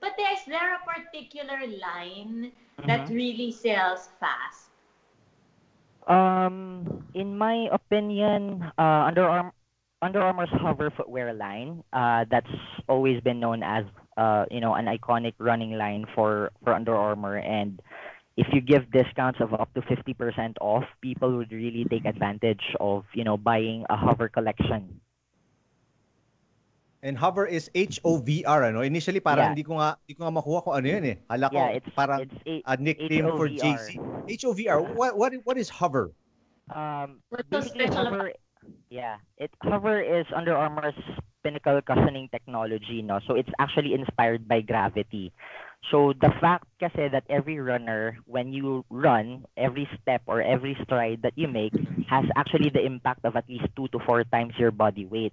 But is there a particular line that really sells fast? In my opinion, Under Armour's Hover footwear line, that's always been known as an iconic running line for Under Armour. And if you give discounts of up to 50% off, people would really take advantage of buying a Hover collection. And Hover is HOVR, ano? Initially parang hindi ko nga makuha kung ano yun eh. Hala ko parang a nickname for JC. HOVR. What is Hover? Basically Hover, Hover is Under Armour's pinnacle cushioning technology, no? So it's actually inspired by gravity. So the fact kasi that every runner, when you run, every step or every stride that you make has actually the impact of at least 2 to 4 times your body weight.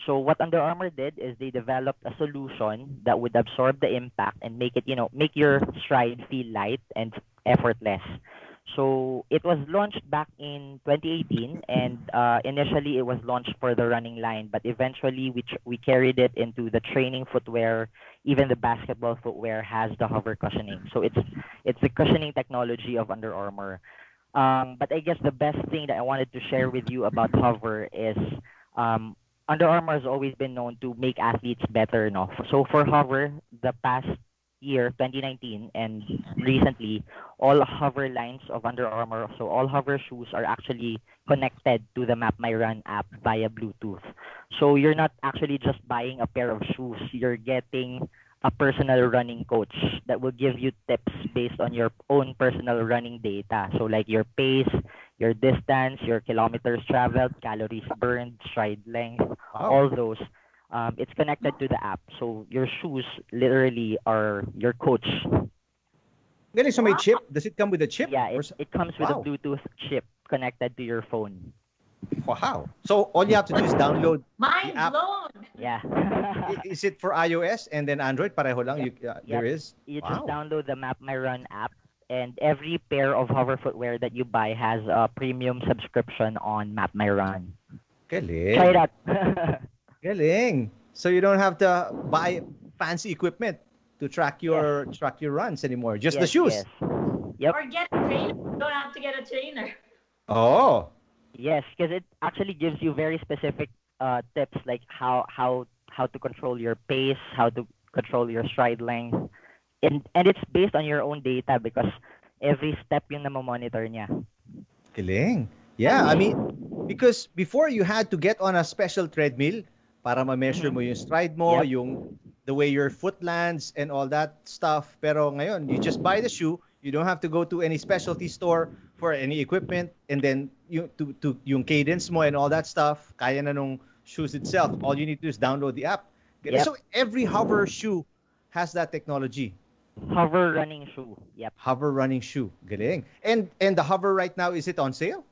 So what Under Armour did is they developed a solution that would absorb the impact and make your stride feel light and effortless. So it was launched back in 2018, and initially it was launched for the running line, but eventually we carried it into the training footwear. Even the basketball footwear has the Hover cushioning. So it's the cushioning technology of Under Armour. But I guess the best thing that I wanted to share with you about Hover is Under Armour has always been known to make athletes better, no? So for Hover, the past year, 2019, and recently, all Hover lines of Under Armour, so all Hover shoes are actually connected to the Map My Run app via Bluetooth. So you're not actually just buying a pair of shoes, you're getting a personal running coach that will give you tips based on your own personal running data. So like your pace, your distance, your kilometers traveled, calories burned, stride length, all those. It's connected to the app. So your shoes literally are your coach. Really? So may chip? Does it come with a chip? Yeah, it comes with a Bluetooth chip connected to your phone. Wow. So all you have to do is download Mind the app. blown! Yeah. Is it for iOS and then Android? Pareho lang. There is? You just download the Map My Run app, and every pair of Hover footwear that you buy has a premium subscription on Map My Run. Galing. Try that. Galing. So you don't have to buy fancy equipment to track your runs anymore. Just the shoes. Yep. Or get a trainer. You don't have to get a trainer. Oh. Yes, because it actually gives you very specific tips like how to control your pace, how to control your stride length, and it's based on your own data because every step yung monitor niya. Galing. Yeah, I mean, because before you had to get on a special treadmill para ma-measure mo yung stride mo, the way your foot lands and all that stuff. Pero ngayon, you just buy the shoe. You don't have to go to any specialty store for any equipment, and then yung cadence mo and all that stuff, kaya na nung shoes itself. All you need to do is download the app. Yep. So every hover shoe has that technology. Hover running shoe. Yep. Hover running shoe. Galing. And the hover right now, is it on sale?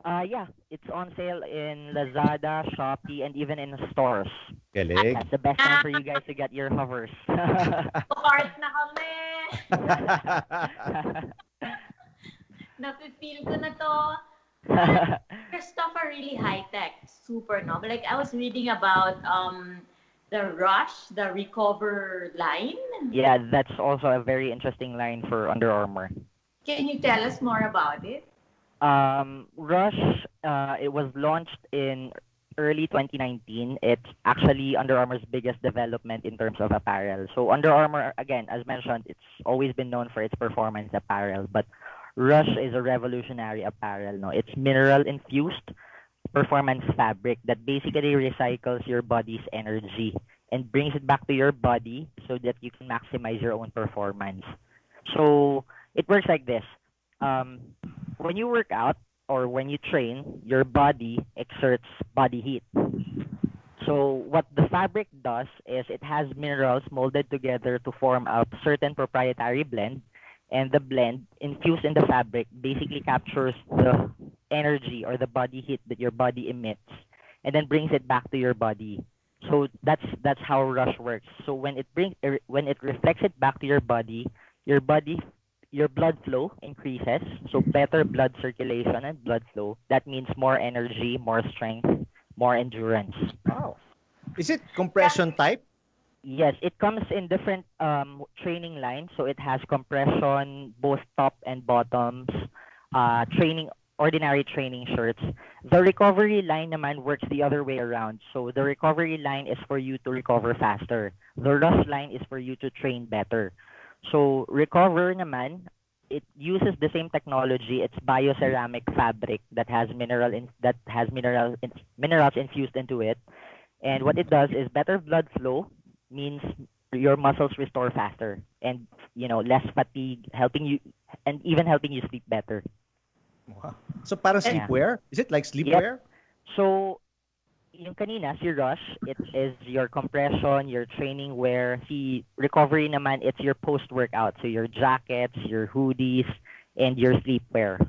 Yeah, it's on sale in Lazada, Shopee, and even in stores. Galing. That's the best time for you guys to get your hovers. Part na kami. Nafe-feel ko na to. Your stuff are really high-tech. Super, no? But like, I was reading about the Rush, the Recover line. Yeah, that's also a very interesting line for Under Armour. Can you tell us more about it? Rush, it was launched in early 2019. It's actually Under Armour's biggest development in terms of apparel. So Under Armour, again, as mentioned, it's always been known for its performance apparel, but Rush is a revolutionary apparel. No, it's mineral-infused performance fabric that basically recycles your body's energy and brings it back to your body so that you can maximize your own performance. So it works like this. When you work out or when you train, your body exerts body heat. So what the fabric does is it has minerals molded together to form a certain proprietary blend, and the blend infused in the fabric basically captures the energy or the body heat that your body emits and then brings it back to your body. So that's how Rush works. So when it reflects it back to your body, your blood flow increases. So better blood circulation and blood flow. That means more energy, more strength, more endurance. Wow. Is it compression type? Yes, it comes in different training lines. So it has compression, both top and bottoms, ordinary training shirts. The recovery line naman works the other way around. So the recovery line is for you to recover faster. The Rush line is for you to train better. So Recover naman, it uses the same technology. It's bioceramic fabric that has minerals infused into it. And what it does is better blood flow means your muscles restore faster and less fatigue, helping you sleep better. Wow. So parang sleepwear? Is it like sleepwear? Yep. So yung kanina, si Rush, it is your compression, your training wear. Si Recovery naman, it's your post-workout. So your jackets, your hoodies, and your sleepwear.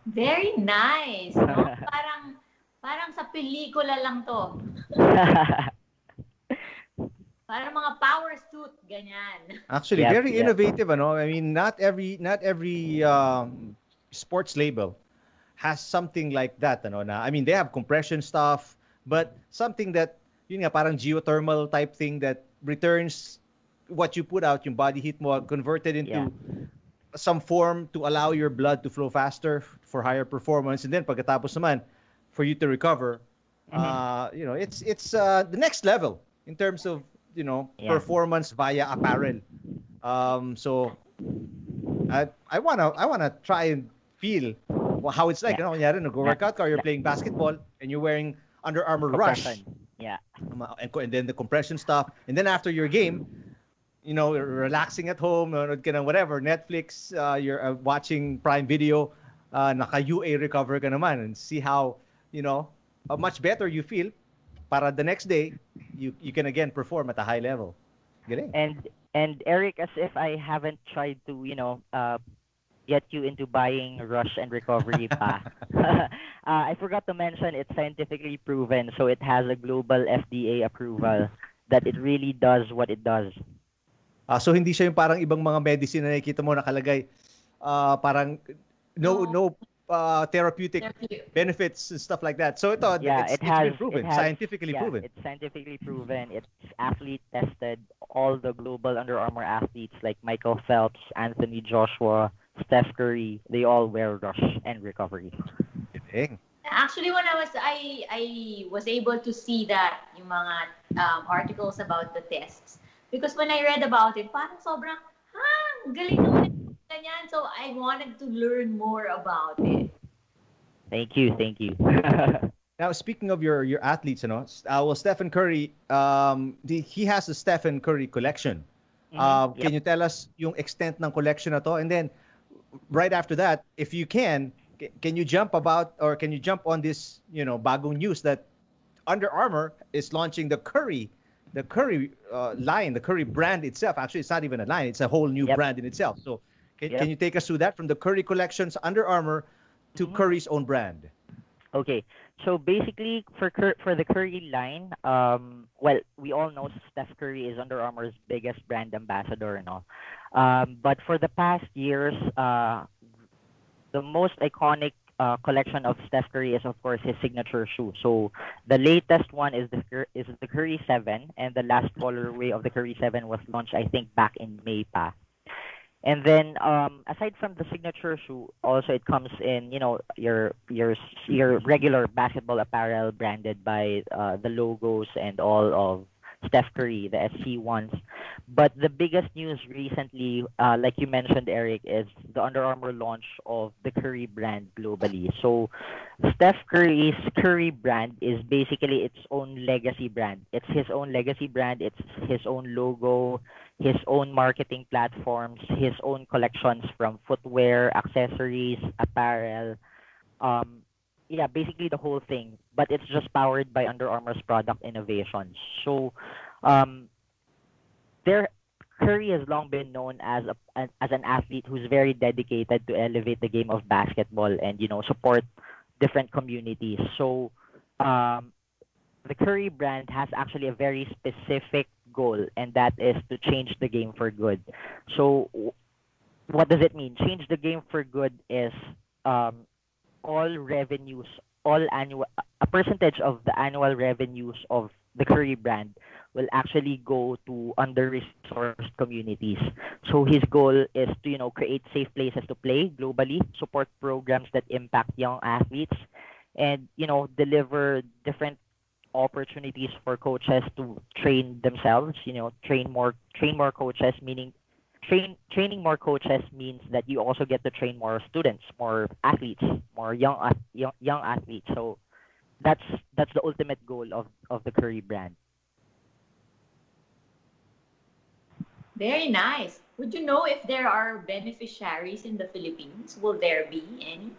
Very nice, no? Parang sa pelikula lang to. Parang mga power suit, ganyan. Actually, very innovative, ano? I mean, not every sports label has something like that, ano? I mean, they have compression stuff, but something that, yun nga, parang geothermal type thing that returns what you put out, yung body heat mo, converted into some form to allow your blood to flow faster for higher performance. And then pagkatapos naman, for you to recover, it's the next level in terms of, performance via apparel. So I wanna try and feel how it's like. Kunyari, nag-workout ka or you're playing basketball and you're wearing Under Armour Rush. Yeah. And then the compression stuff. And then after your game, relaxing at home, nanonood ka ng whatever, Netflix, you're watching Prime Video, naka-UA recover ka naman and see how, how much better you feel para the next day, you can again perform at a high level. Galing. And Eric, as if I haven't tried to, get you into buying Rush and Recovery pa. I forgot to mention it's scientifically proven, so it has a global FDA approval that it really does what it does. So hindi siya yung parang ibang mga medicine na nakikita mo nakalagay parang no therapeutic benefits and stuff like that. So it's been proven, scientifically proven. It's scientifically proven. It's athlete tested. All the global Under Armour athletes like Michael Phelps, Anthony Joshua, Steph Curry, they all wear Rush and Recovery. Dang. Actually, when I was able to see that yung mga articles about the tests, because when I read about it, parang sobrang galing naman ganyan. So I wanted to learn more about it. Thank you. Now, speaking of your athletes, well, Stephen Curry, he has the Stephen Curry collection. Can you tell us yung extent ng collection na to? And then, right after that, if you can you jump on this, bagong news that Under Armour is launching the Curry line, the Curry brand itself. Actually, it's not even a line; it's a whole new brand in itself. So, can you take us through that from the Curry collections, Under Armour, to Curry's own brand? Okay, so basically for the Curry line, well, we all know Steph Curry is Under Armour's biggest brand ambassador and all. But for the past years, the most iconic collection of Steph Curry is, of course, his signature shoe. So the latest one is the Curry 7, and the last colorway of the Curry 7 was launched, I think, back in May pa. And then, aside from the signature shoe, also it comes in, your regular basketball apparel branded by the logos and all of Steph Curry, the SC1s. But the biggest news recently, like you mentioned, Eric, is the Under Armour launch of the Curry brand globally. So Steph Curry's Curry brand is basically its own legacy brand. It's his own legacy brand. It's his own logo, his own marketing platforms, his own collections from footwear, accessories, apparel. Yeah, basically the whole thing, but it's just powered by Under Armour's product innovations. So, Curry has long been known as an athlete who's very dedicated to elevate the game of basketball and support different communities. So, the Curry brand has actually a very specific goal, and that is to change the game for good. So, what does it mean? Change the game for good is all revenues, a percentage of the annual revenues of the Curry brand will actually go to under-resourced communities. So his goal is to, create safe places to play globally, support programs that impact young athletes, and, deliver different opportunities for coaches to train themselves, train more coaches, meaning training more coaches means that you also get to train more students, more athletes, more young athletes. So that's the ultimate goal of the Curry brand. Very nice. Would you know if there are beneficiaries in the Philippines? Will there be any?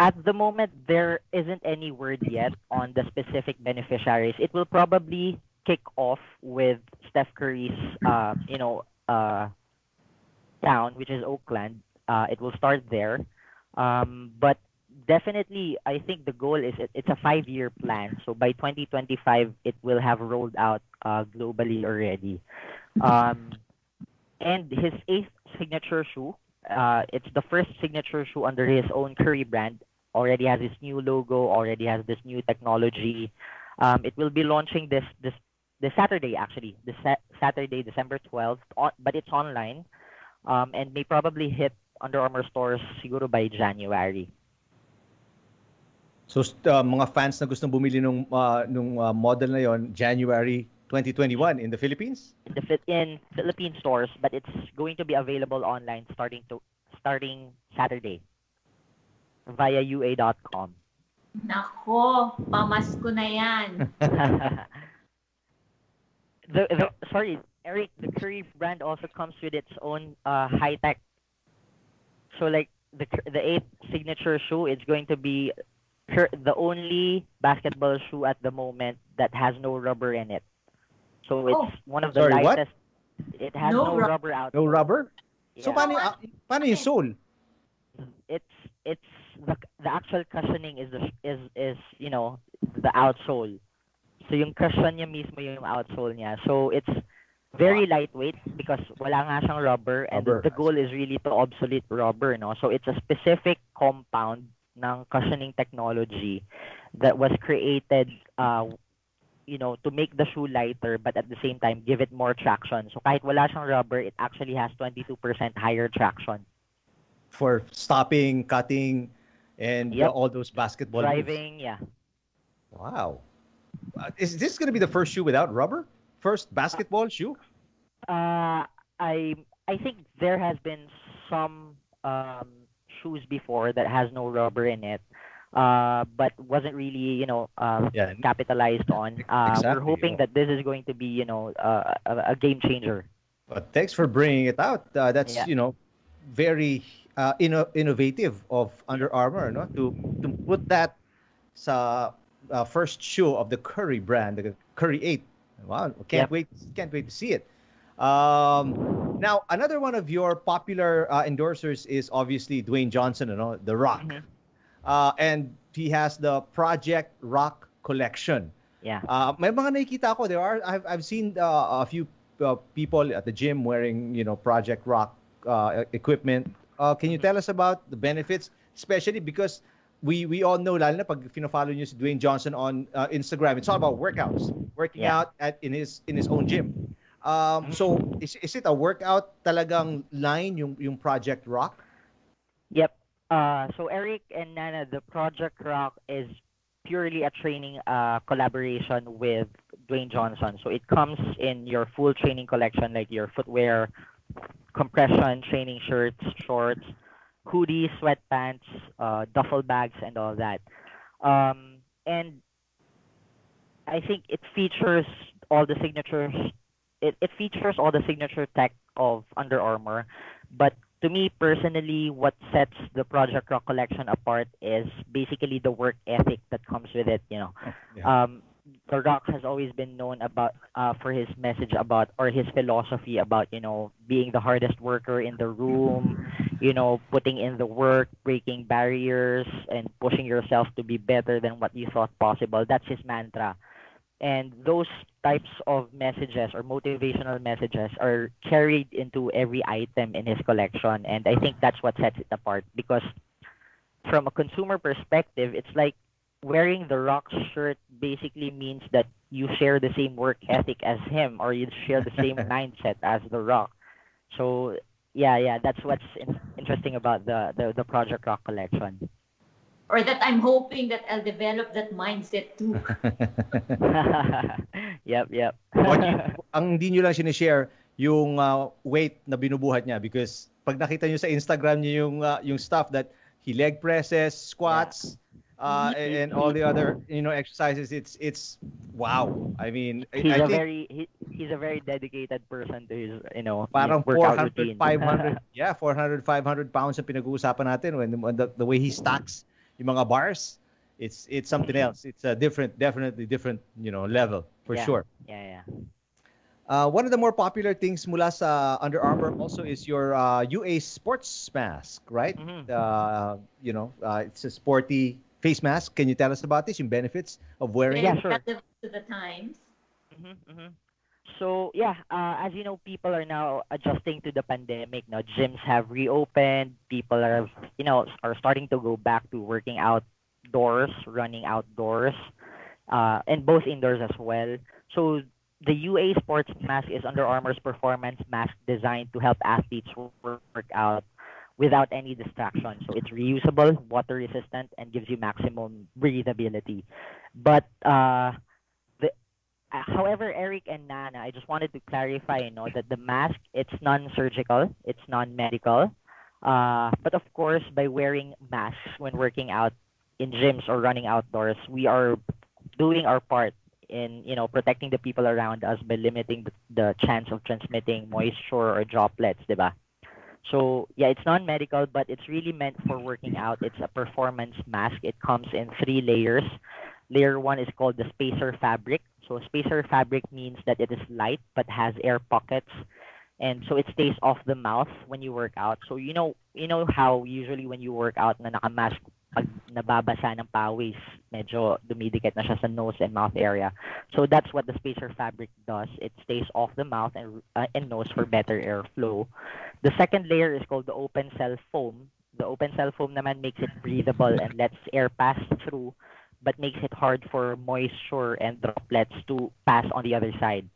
At the moment, there isn't any word yet on the specific beneficiaries. It will probably kick off with Steph Curry's, town, which is Oakland. It will start there. But definitely, I think the goal is it's a 5-year plan. So by 2025, it will have rolled out globally already. And his 8th signature shoe, it's the first signature shoe under his own Curry brand. Already has his new logo, already has this new technology. It will be launching this Saturday, actually. This Saturday, December 12th, but it's online. And may probably hit Under Armour stores siguro by January. So mga fans na gustong bumili nung model na yon, January 2021 in the Philippines? In Philippine stores, but it's going to be available online starting Saturday via ua.com. Nako, pamasko na yan. Sorry, Eric, the Curry brand also comes with its own high tech. So like the 8th signature shoe, it's going to be the only basketball shoe at the moment that has no rubber in it. So it's one of the lightest. What? It has no rubber out. No rubber? Yeah. So paano yung sole? It's the actual cushioning is the outsole. So yung cushion niya mismo yung outsole niya. So it's very lightweight because wala nga siyang rubber, and the goal is really to obsolete rubber, no? So it's a specific compound ng cushioning technology that was created to make the shoe lighter but at the same time give it more traction. So kahit wala siyang rubber, it actually has 22% higher traction. for stopping, cutting, and all those basketball driving, moves. Wow. Is this going to be the first shoe without rubber? First basketball shoe? I think there has been some shoes before that has no rubber in it, but wasn't really capitalized on. We're hoping that this is going to be a game changer. But thanks for bringing it out. That's very innovative of Under Armour, no? To put that sa first shoe of the Curry brand, the Curry 8. Wow, can't wait to see it. Now, another one of your popular endorsers is obviously Dwayne Johnson, The Rock. And he has the Project Rock collection. May mga nakikita ako. I've seen a few people at the gym wearing, Project Rock equipment. Can you tell us about the benefits, especially because we all know, lalo na pag fina-follow niyo si Dwayne Johnson on Instagram, it's all about workouts, working out in his own gym. So is it a workout talagang line yung Project Rock? Yep. So Eric and Nana, the Project Rock is purely a training collaboration with Dwayne Johnson. So it comes in your full training collection, like your footwear, compression, training shirts, shorts, hoodies, sweatpants, duffel bags, and all that. And I think it features all the signatures. It features all the signature tech of Under Armour. But to me personally, what sets the Project Rock collection apart is basically the work ethic that comes with it. The Rock has always been known for his message about, or his philosophy about, being the hardest worker in the room, putting in the work, breaking barriers, and pushing yourself to be better than what you thought possible. That's his mantra. And those types of messages or motivational messages are carried into every item in his collection. And I think that's what sets it apart, because from a consumer perspective, it's like wearing the Rock shirt basically means that you share the same work ethic as him, or you share the same mindset as the Rock. So yeah, that's what's interesting about the Project Rock collection. Or that I'm hoping that I'll develop that mindset too. Yep. Ang hindi nyo lang sinishare yung weight na binubuhat niya, because pag nakita nyo sa Instagram niyo yung stuff that he leg presses, squats, and all the other exercises, it's wow. I mean, he's a very dedicated person to his parang workout 400, routine. 500 400 pounds ang pinag-uusapan natin when the way he stacks yung mga bars, it's something else. It's a definitely different level for sure. Yeah. One of the more popular things mula sa Under Armour also is your UA Sports Mask, right? It's a sporty face mask. Can you tell us about this? Yung benefits of wearing it? Yeah, sure. To the times. So as you know, people are now adjusting to the pandemic. Now gyms have reopened. People are starting to go back to working outdoors, running outdoors, and both indoors as well. So the UA Sports Mask is Under Armour's performance mask designed to help athletes work out without any distraction. So it's reusable, water resistant, and gives you maximum breathability. But however, Eric and Nana, I just wanted to clarify, that the mask, it's non-surgical, it's non-medical. But of course, by wearing masks when working out in gyms or running outdoors, we are doing our part in, protecting the people around us by limiting the chance of transmitting moisture or droplets, diba? So yeah, it's non-medical, but it's really meant for working out. It's a performance mask. It comes in 3 layers. Layer 1 is called the spacer fabric. So spacer fabric means that it is light but has air pockets, and so it stays off the mouth when you work out. So you know how usually when you work out na nakamask, pag nababasa ng pawis, medyo dumidikit na siya sa nose and mouth area. So that's what the spacer fabric does. It stays off the mouth and nose for better airflow. The second layer is called the open cell foam. The open cell foam naman makes it breathable and lets air pass through, but makes it hard for moisture and droplets to pass on the other side.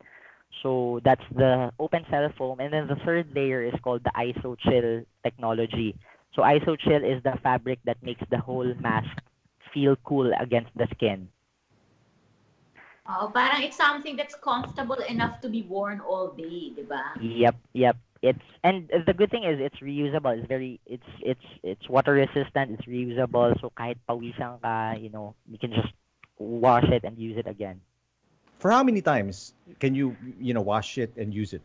So that's the open cell foam. And then the third layer is called the ISO Chill technology. So IsoChill is the fabric that makes the whole mask feel cool against the skin. Oh, parang it's something that's comfortable enough to be worn all day, di ba? Yep. And the good thing is it's reusable. It's water resistant. It's reusable. So kahit pawisan ka, you can just wash it and use it again. For how many times can you wash it and use it?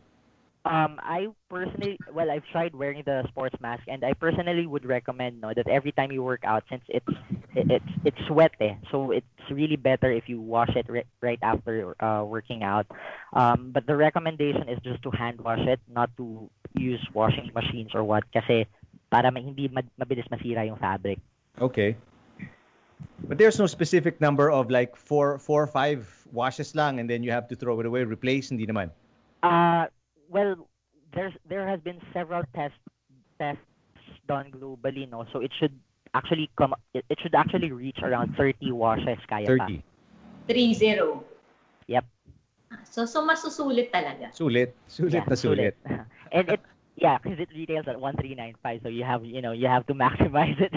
I personally, I've tried wearing the sports mask, and I personally would recommend that every time you work out, since it's sweat, so it's really better if you wash it right after working out. But the recommendation is just to hand wash it, not to use washing machines or what, kasi para hindi mabilis masira yung fabric. Okay. But there's no specific number of like four or five washes lang, and then you have to throw it away, replace, hindi naman. Well, there has been several tests done globally, no. So it should actually reach around 30 washes kaya 30. 30. Yep. So masusulit talaga. Sulit na sulit. And because it retails at 1395, so you have to maximize it.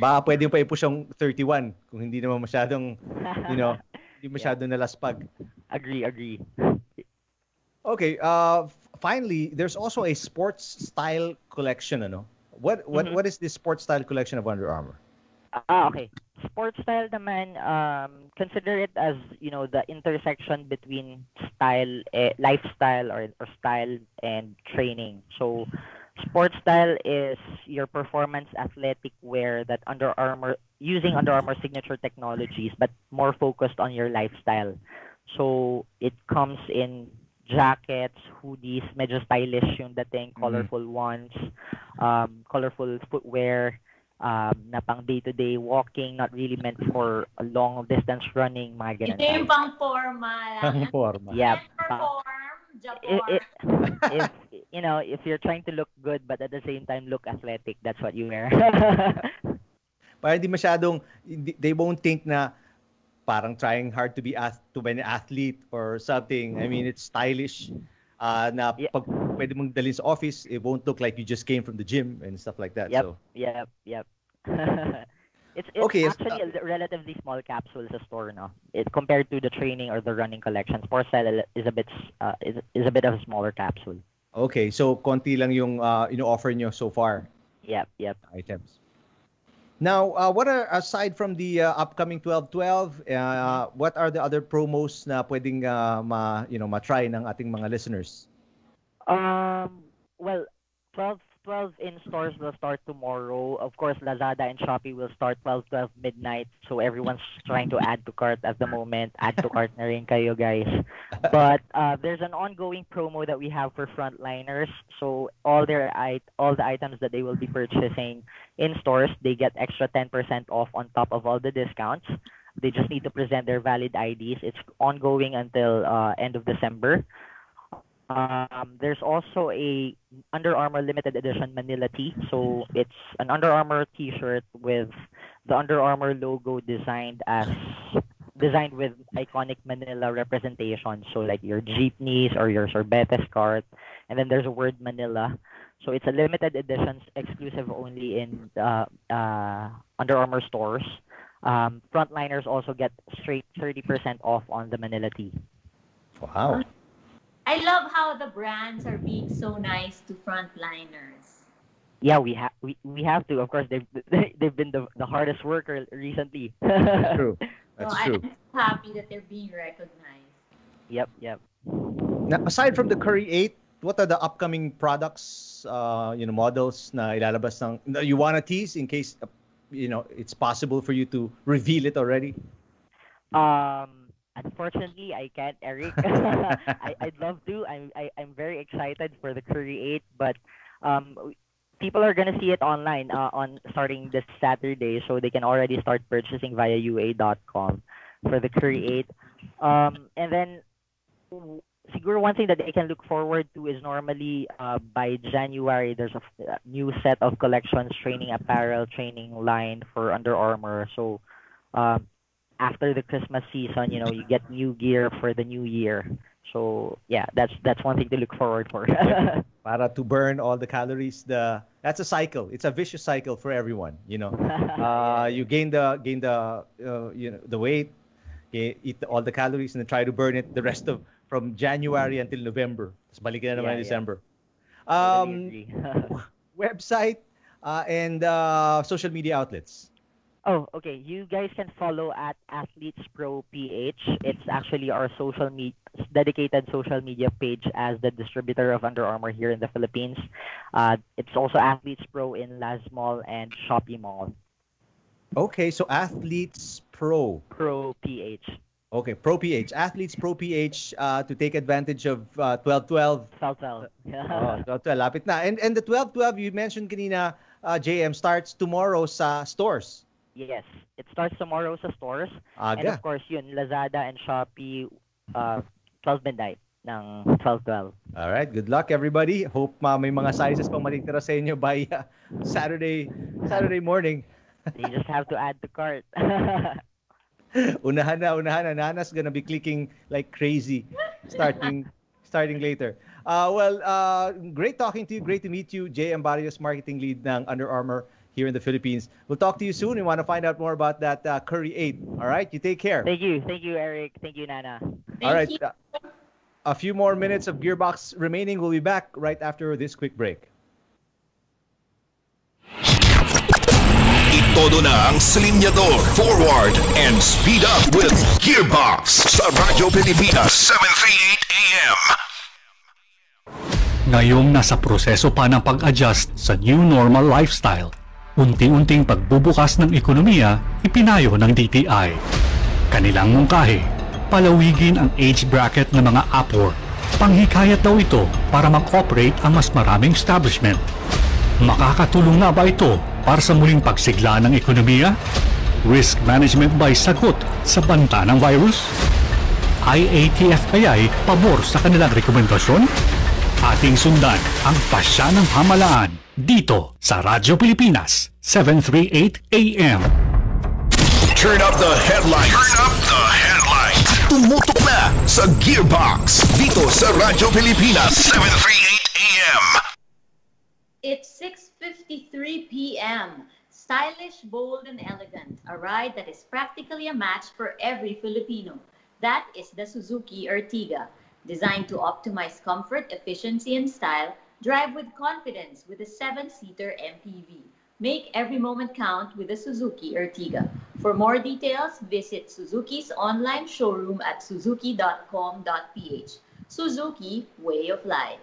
Baka pwedeng pa i-push yung 31 kung hindi naman masyadong, hindi masyadong nalaspag. Agree. Okay, finally, there's also a sports style collection, What is this sports style collection of Under Armour? Okay. Sports style naman, consider it as, the intersection between style, lifestyle or style and training. So sports style is your performance athletic wear that using Under Armour signature technologies, but more focused on your lifestyle. So it comes in jackets, hoodies, medyo stylish yung dating, colorful ones, colorful footwear, na pang day-to-day walking, not really meant for a long distance running, mga ganun. Ito yung pang formal. Pang formal. Yep. If if you're trying to look good but at the same time look athletic, that's what you wear. Para hindi masyadong, they won't think na parang trying hard to be an athlete or something. I mean, it's stylish. Na pag pwede mong dalhin sa office, it won't look like you just came from the gym and stuff like that. Yep. It's okay, actually a relatively small capsule sa store, no? Compared to the training or the running collection, Sports Style is a bit of a smaller capsule. Okay, so konti lang yung offer nyo so far. Yep. Items. Now, what are, aside from the upcoming 12/12, what are the other promos na pwedeng ma-try ng ating mga listeners? Well, 12/12 in stores will start tomorrow. Of course, Lazada and Shopee will start 12/12 midnight. So everyone's trying to add to cart at the moment. Add to cart na rin kayo, guys. But there's an ongoing promo that we have for frontliners. So all the items that they will be purchasing in stores, they get extra 10% off on top of all the discounts. They just need to present their valid IDs. It's ongoing until end of December. There's also a Under Armour limited edition Manila tee. So it's an Under Armour t-shirt with the Under Armour logo designed with iconic Manila representation. So like your jeepneys or your sorbetes cart, and then there's a word Manila. So it's a limited edition, exclusive only in Under Armour stores. Frontliners also get straight 30% off on the Manila tee. Wow. I love how the brands are being so nice to frontliners. Yeah, we have to. Of course, they've been the hardest worker recently. That's true. That's true. I'm happy that they're being recognized. Yep. Now, aside from the Curry 8, what are the upcoming products, models na ilalabas you want to tease in case, it's possible for you to reveal it already? Unfortunately, I can't, Eric. I'd love to. I'm very excited for the Curry 8, but people are gonna see it online on starting this Saturday, so they can already start purchasing via UA.com for the Curry 8. And then, siguro one thing that they can look forward to is normally by January there's a new set of collections, training apparel, training line for Under Armour. So after the Christmas season, you get new gear for the new year. So yeah, that's one thing to look forward for. Para to burn all the calories. That's a cycle. It's a vicious cycle for everyone. You gain the weight, eat all the calories, and then try to burn it the rest of from January until November. Tapos balikin na naman in December. Website and social media outlets. Oh, okay. You guys can follow at Athletes Pro PH. It's actually our dedicated social media page as the distributor of Under Armour here in the Philippines. It's also Athletes Pro in Laz Mall and Shopee Mall. Okay, so Athletes Pro. Pro PH. Okay, Pro PH. Athletes Pro PH to take advantage of 12-12. 12-12. 12-12. Lapit na. And the 12-12 you mentioned kanina, JM, starts tomorrow sa stores. Yes, it starts tomorrow sa stores. Aga. And of course, yun, Lazada and Shopee, 12 midnight ng 12-12. All right, good luck everybody. Hope may mga sizes pang matitira sa inyo by Saturday morning. You just have to add to cart. Unahan na. Nana's gonna be clicking like crazy starting later. Great talking to you. Great to meet you. JM Barrios, marketing lead ng Under Armour here in the Philippines. We'll talk to you soon. We want to find out more about that Curry 8. All right, you take care. Thank you, Eric. Thank you, Nana. All right, a few more minutes of Gearbox remaining. We'll be back right after this quick break. Itodo na ang silinyador, forward, and speed up with Gearbox sa Radyo Pilipinas 738 AM. Ngayong nasa proseso pa ng pag-adjust sa new normal lifestyle, unti-unting pagbubukas ng ekonomiya ipinayo ng DTI. Kanilang mungkahi, palawigin ang age bracket ng mga Upwork. Panghikayat daw ito para mag-operate ang mas maraming establishment. Makakatulong nga ba ito para sa muling pagsigla ng ekonomiya? Risk management ba'y sagot sa banta ng virus? IATF kaya'y pabor sa kanilang rekomendasyon? Ating sundan ang pasya ng hamalaan dito sa Radyo Pilipinas 738 AM. Turn up the headlines. Tumutok na sa Gearbox dito sa Radyo Pilipinas 738 AM. It's 6:53 p.m. Stylish, bold, and elegant. A ride that is practically a match for every Filipino. That is the Suzuki Ertiga. Designed to optimize comfort, efficiency, and style, drive with confidence with a 7-seater MPV. Make every moment count with the Suzuki Ertiga. For more details, visit Suzuki's online showroom at suzuki.com.ph. Suzuki, way of life.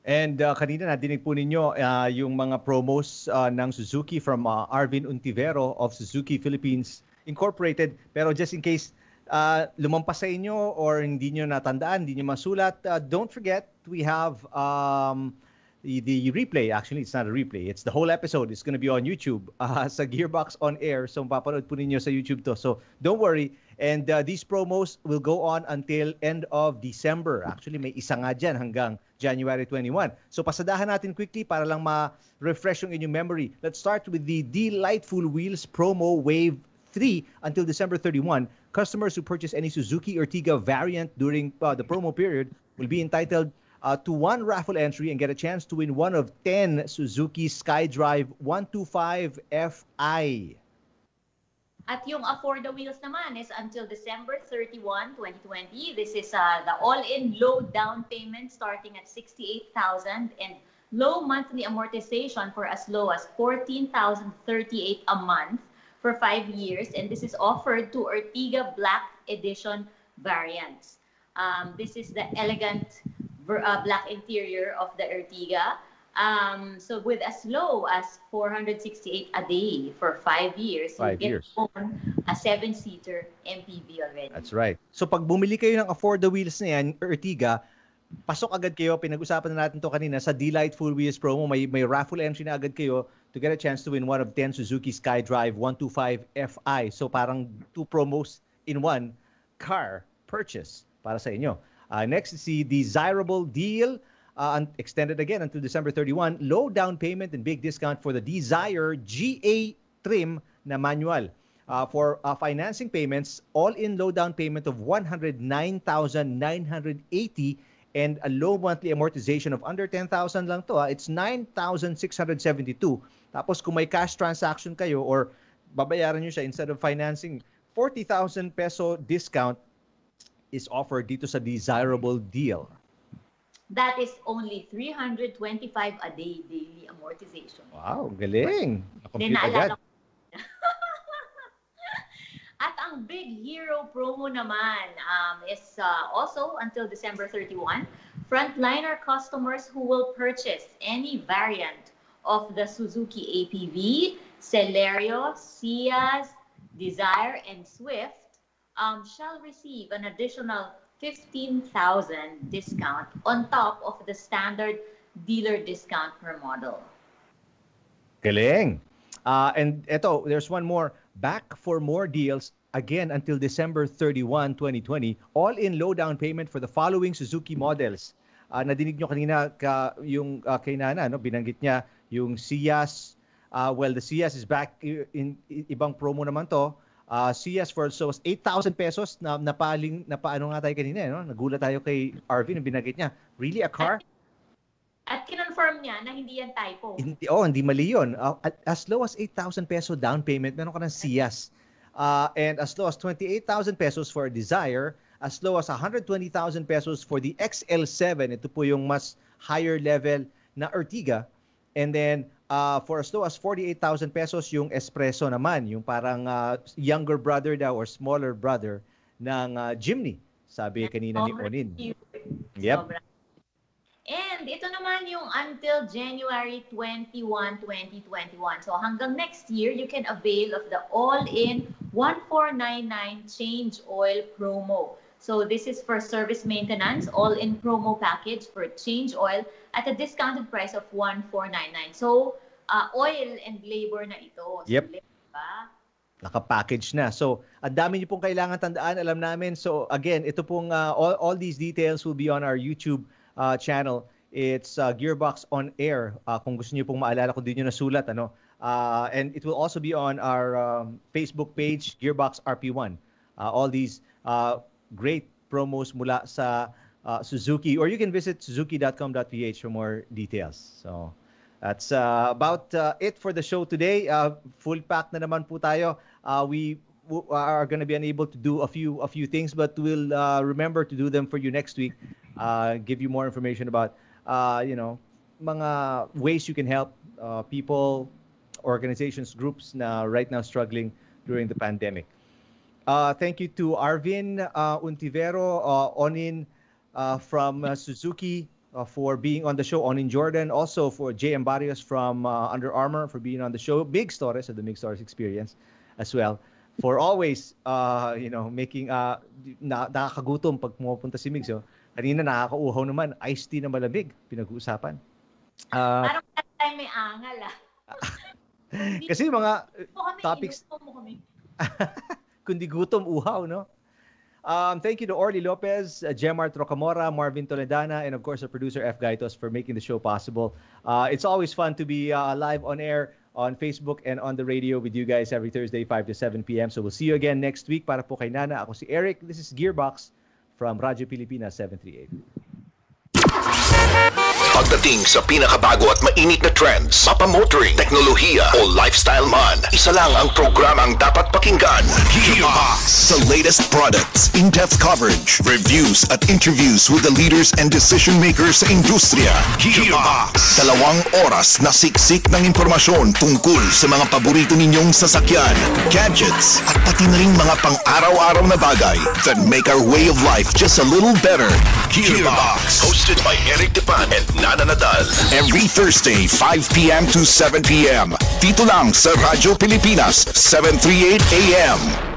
And kanina nadinig po ninyo yung mga promos ng Suzuki from Arvin Untivero of Suzuki Philippines Incorporated. Pero just in case lumampas sa inyo or hindi nyo natandaan, hindi nyo masulat, don't forget we have the replay. Actually, it's not a replay. It's the whole episode. It's going to be on YouTube sa Gearbox On Air. So mapapanood po ninyo sa YouTube to. So don't worry. And these promos will go on until end of December. Actually, may isa nga dyan hanggang January 21. So pasadahan natin quickly para lang ma-refresh yung inyong memory. Let's start with the Delightful Wheels promo Wave 3 until December 31. Customers who purchase any Suzuki Ertiga variant during the promo period will be entitled to one raffle entry and get a chance to win one of 10 Suzuki SkyDrive 125 Fi. At yung Afford the Wheels naman is until December 31, 2020. This is the all-in low down payment starting at 68,000 and low monthly amortization for as low as 14,038 a month for 5 years. And this is offered to Ertiga Black Edition variants. This is the elegant black interior of the Ertiga. So with as low as 468 a day for 5 years, you get a 7-seater MPV already. That's right. So pag bumili kayo ng Afford the Wheels na yan, Ertiga, pasok agad kayo. Pinag-usapan na natin to kanina sa Delightful Wheels promo. May raffle entry na agad kayo to get a chance to win one of 10 Suzuki SkyDrive 125 Fi. So parang 2 promos in one car purchase para sa inyo. Next is the Desirable Deal. Extended again until December 31. Low down payment and big discount for the Desire GA trim na manual. For financing payments, all-in low down payment of 109,980 and a low monthly amortization of under 10,000 lang to. It's 9,672. Tapos kung may cash transaction kayo or babayaran nyo siya instead of financing, 40,000 peso discount is offered dito sa desirable deal. That is only 325 a day daily amortization. Wow, galing. Then naalala ko. At ang Big Hero promo naman is also until December 31. Frontliner customers who will purchase any variant of the Suzuki APV, Celerio, Ciaz, Desire, and Swift shall receive an additional 15,000 discount on top of the standard dealer discount per model. Galing. And eto, there's one more. Back for more deals again until December 31, 2020. All-in low down payment for the following Suzuki models. Nadinig nyo kanina yung kay Nana, no? Binanggit niya yung Ciaz. Well, the Ciaz is back in ibang promo naman to. Ciaz for so 8,000 pesos na paano nga tayo kanina, no? Nagulat tayo kay Arvin, binanggit niya. Really a car? At kinonfirm niya na hindi yan typo. Hindi mali yun. As low as 8,000 peso down payment, meron ka ng Ciaz. And as low as 28,000 pesos for a Desire, as low as 120,000 pesos for the XL7. Ito po yung mas higher level na Ertiga. And then, for as low as 48,000 pesos, yung Espresso naman, yung parang younger brother daw or smaller brother ng Jimny. Sabi kanina ni Onin. Yep. And ito naman yung until January 21, 2021. So hanggang next year, you can avail of the all-in 1499 change oil promo. So this is for service maintenance, all-in promo package for change oil at a discounted price of 1499. So oil and labor na ito. Yep. So, diba? Naka-package na. So, ang dami niyo pong kailangan tandaan, alam namin. So, again, ito pong all these details will be on our YouTube channel. It's Gearbox on Air. Kung gusto niyo pong maalala, kung di niyo nasulat, ano. And it will also be on our Facebook page, Gearbox RP1. All these great promos mula sa Suzuki, or you can visit suzuki.com.ph for more details. So, that's about it for the show today. Full pack na naman po tayo. We are going to be unable to do a few things, but we'll remember to do them for you next week. Give you more information about mga ways you can help people, organizations, groups na right now struggling during the pandemic. Thank you to Arvin Untivero, Onin from Suzuki for being on the show, Onin Jordan, also for JM Barrios from Under Armour for being on the show, Big Stories of the Big Stories Experience as well, for always making nakakagutom pag pumupunta si Migs. Kanina nakakauhaw naman, iced tea na malamig, pinag-uusapan. Parang tayo may angal Kasi mga topics, kundi gutom, uhaw, no? Thank you to Orly Lopez, Jemar Trocamora, Marvin Toledana, and of course our producer F. Gaitos for making the show possible. It's always fun to be live on air on Facebook and on the radio with you guys every Thursday, 5 to 7 p.m. So we'll see you again next week. Para po kay Nana, ako si Eric. This is Gearbox from Radyo Pilipinas 738. Pagdating sa pinakabago at mainit na trends, mapamotoring, teknolohiya o lifestyle man, isa lang ang programang dapat pakinggan. Gearbox. The latest products, in-depth coverage, reviews at interviews with the leaders and decision makers sa industriya. Gearbox. 2 oras na siksik ng impormasyon tungkol sa mga paborito ninyong sasakyan, gadgets, at pati na rin mga pang-araw-araw na bagay that make our way of life just a little better. Gearbox. Hosted by Eric Depan and Nana Nadal. Every Thursday, 5 p.m. to 7 p.m. Dito lang sa Radyo Pilipinas, 738 AM.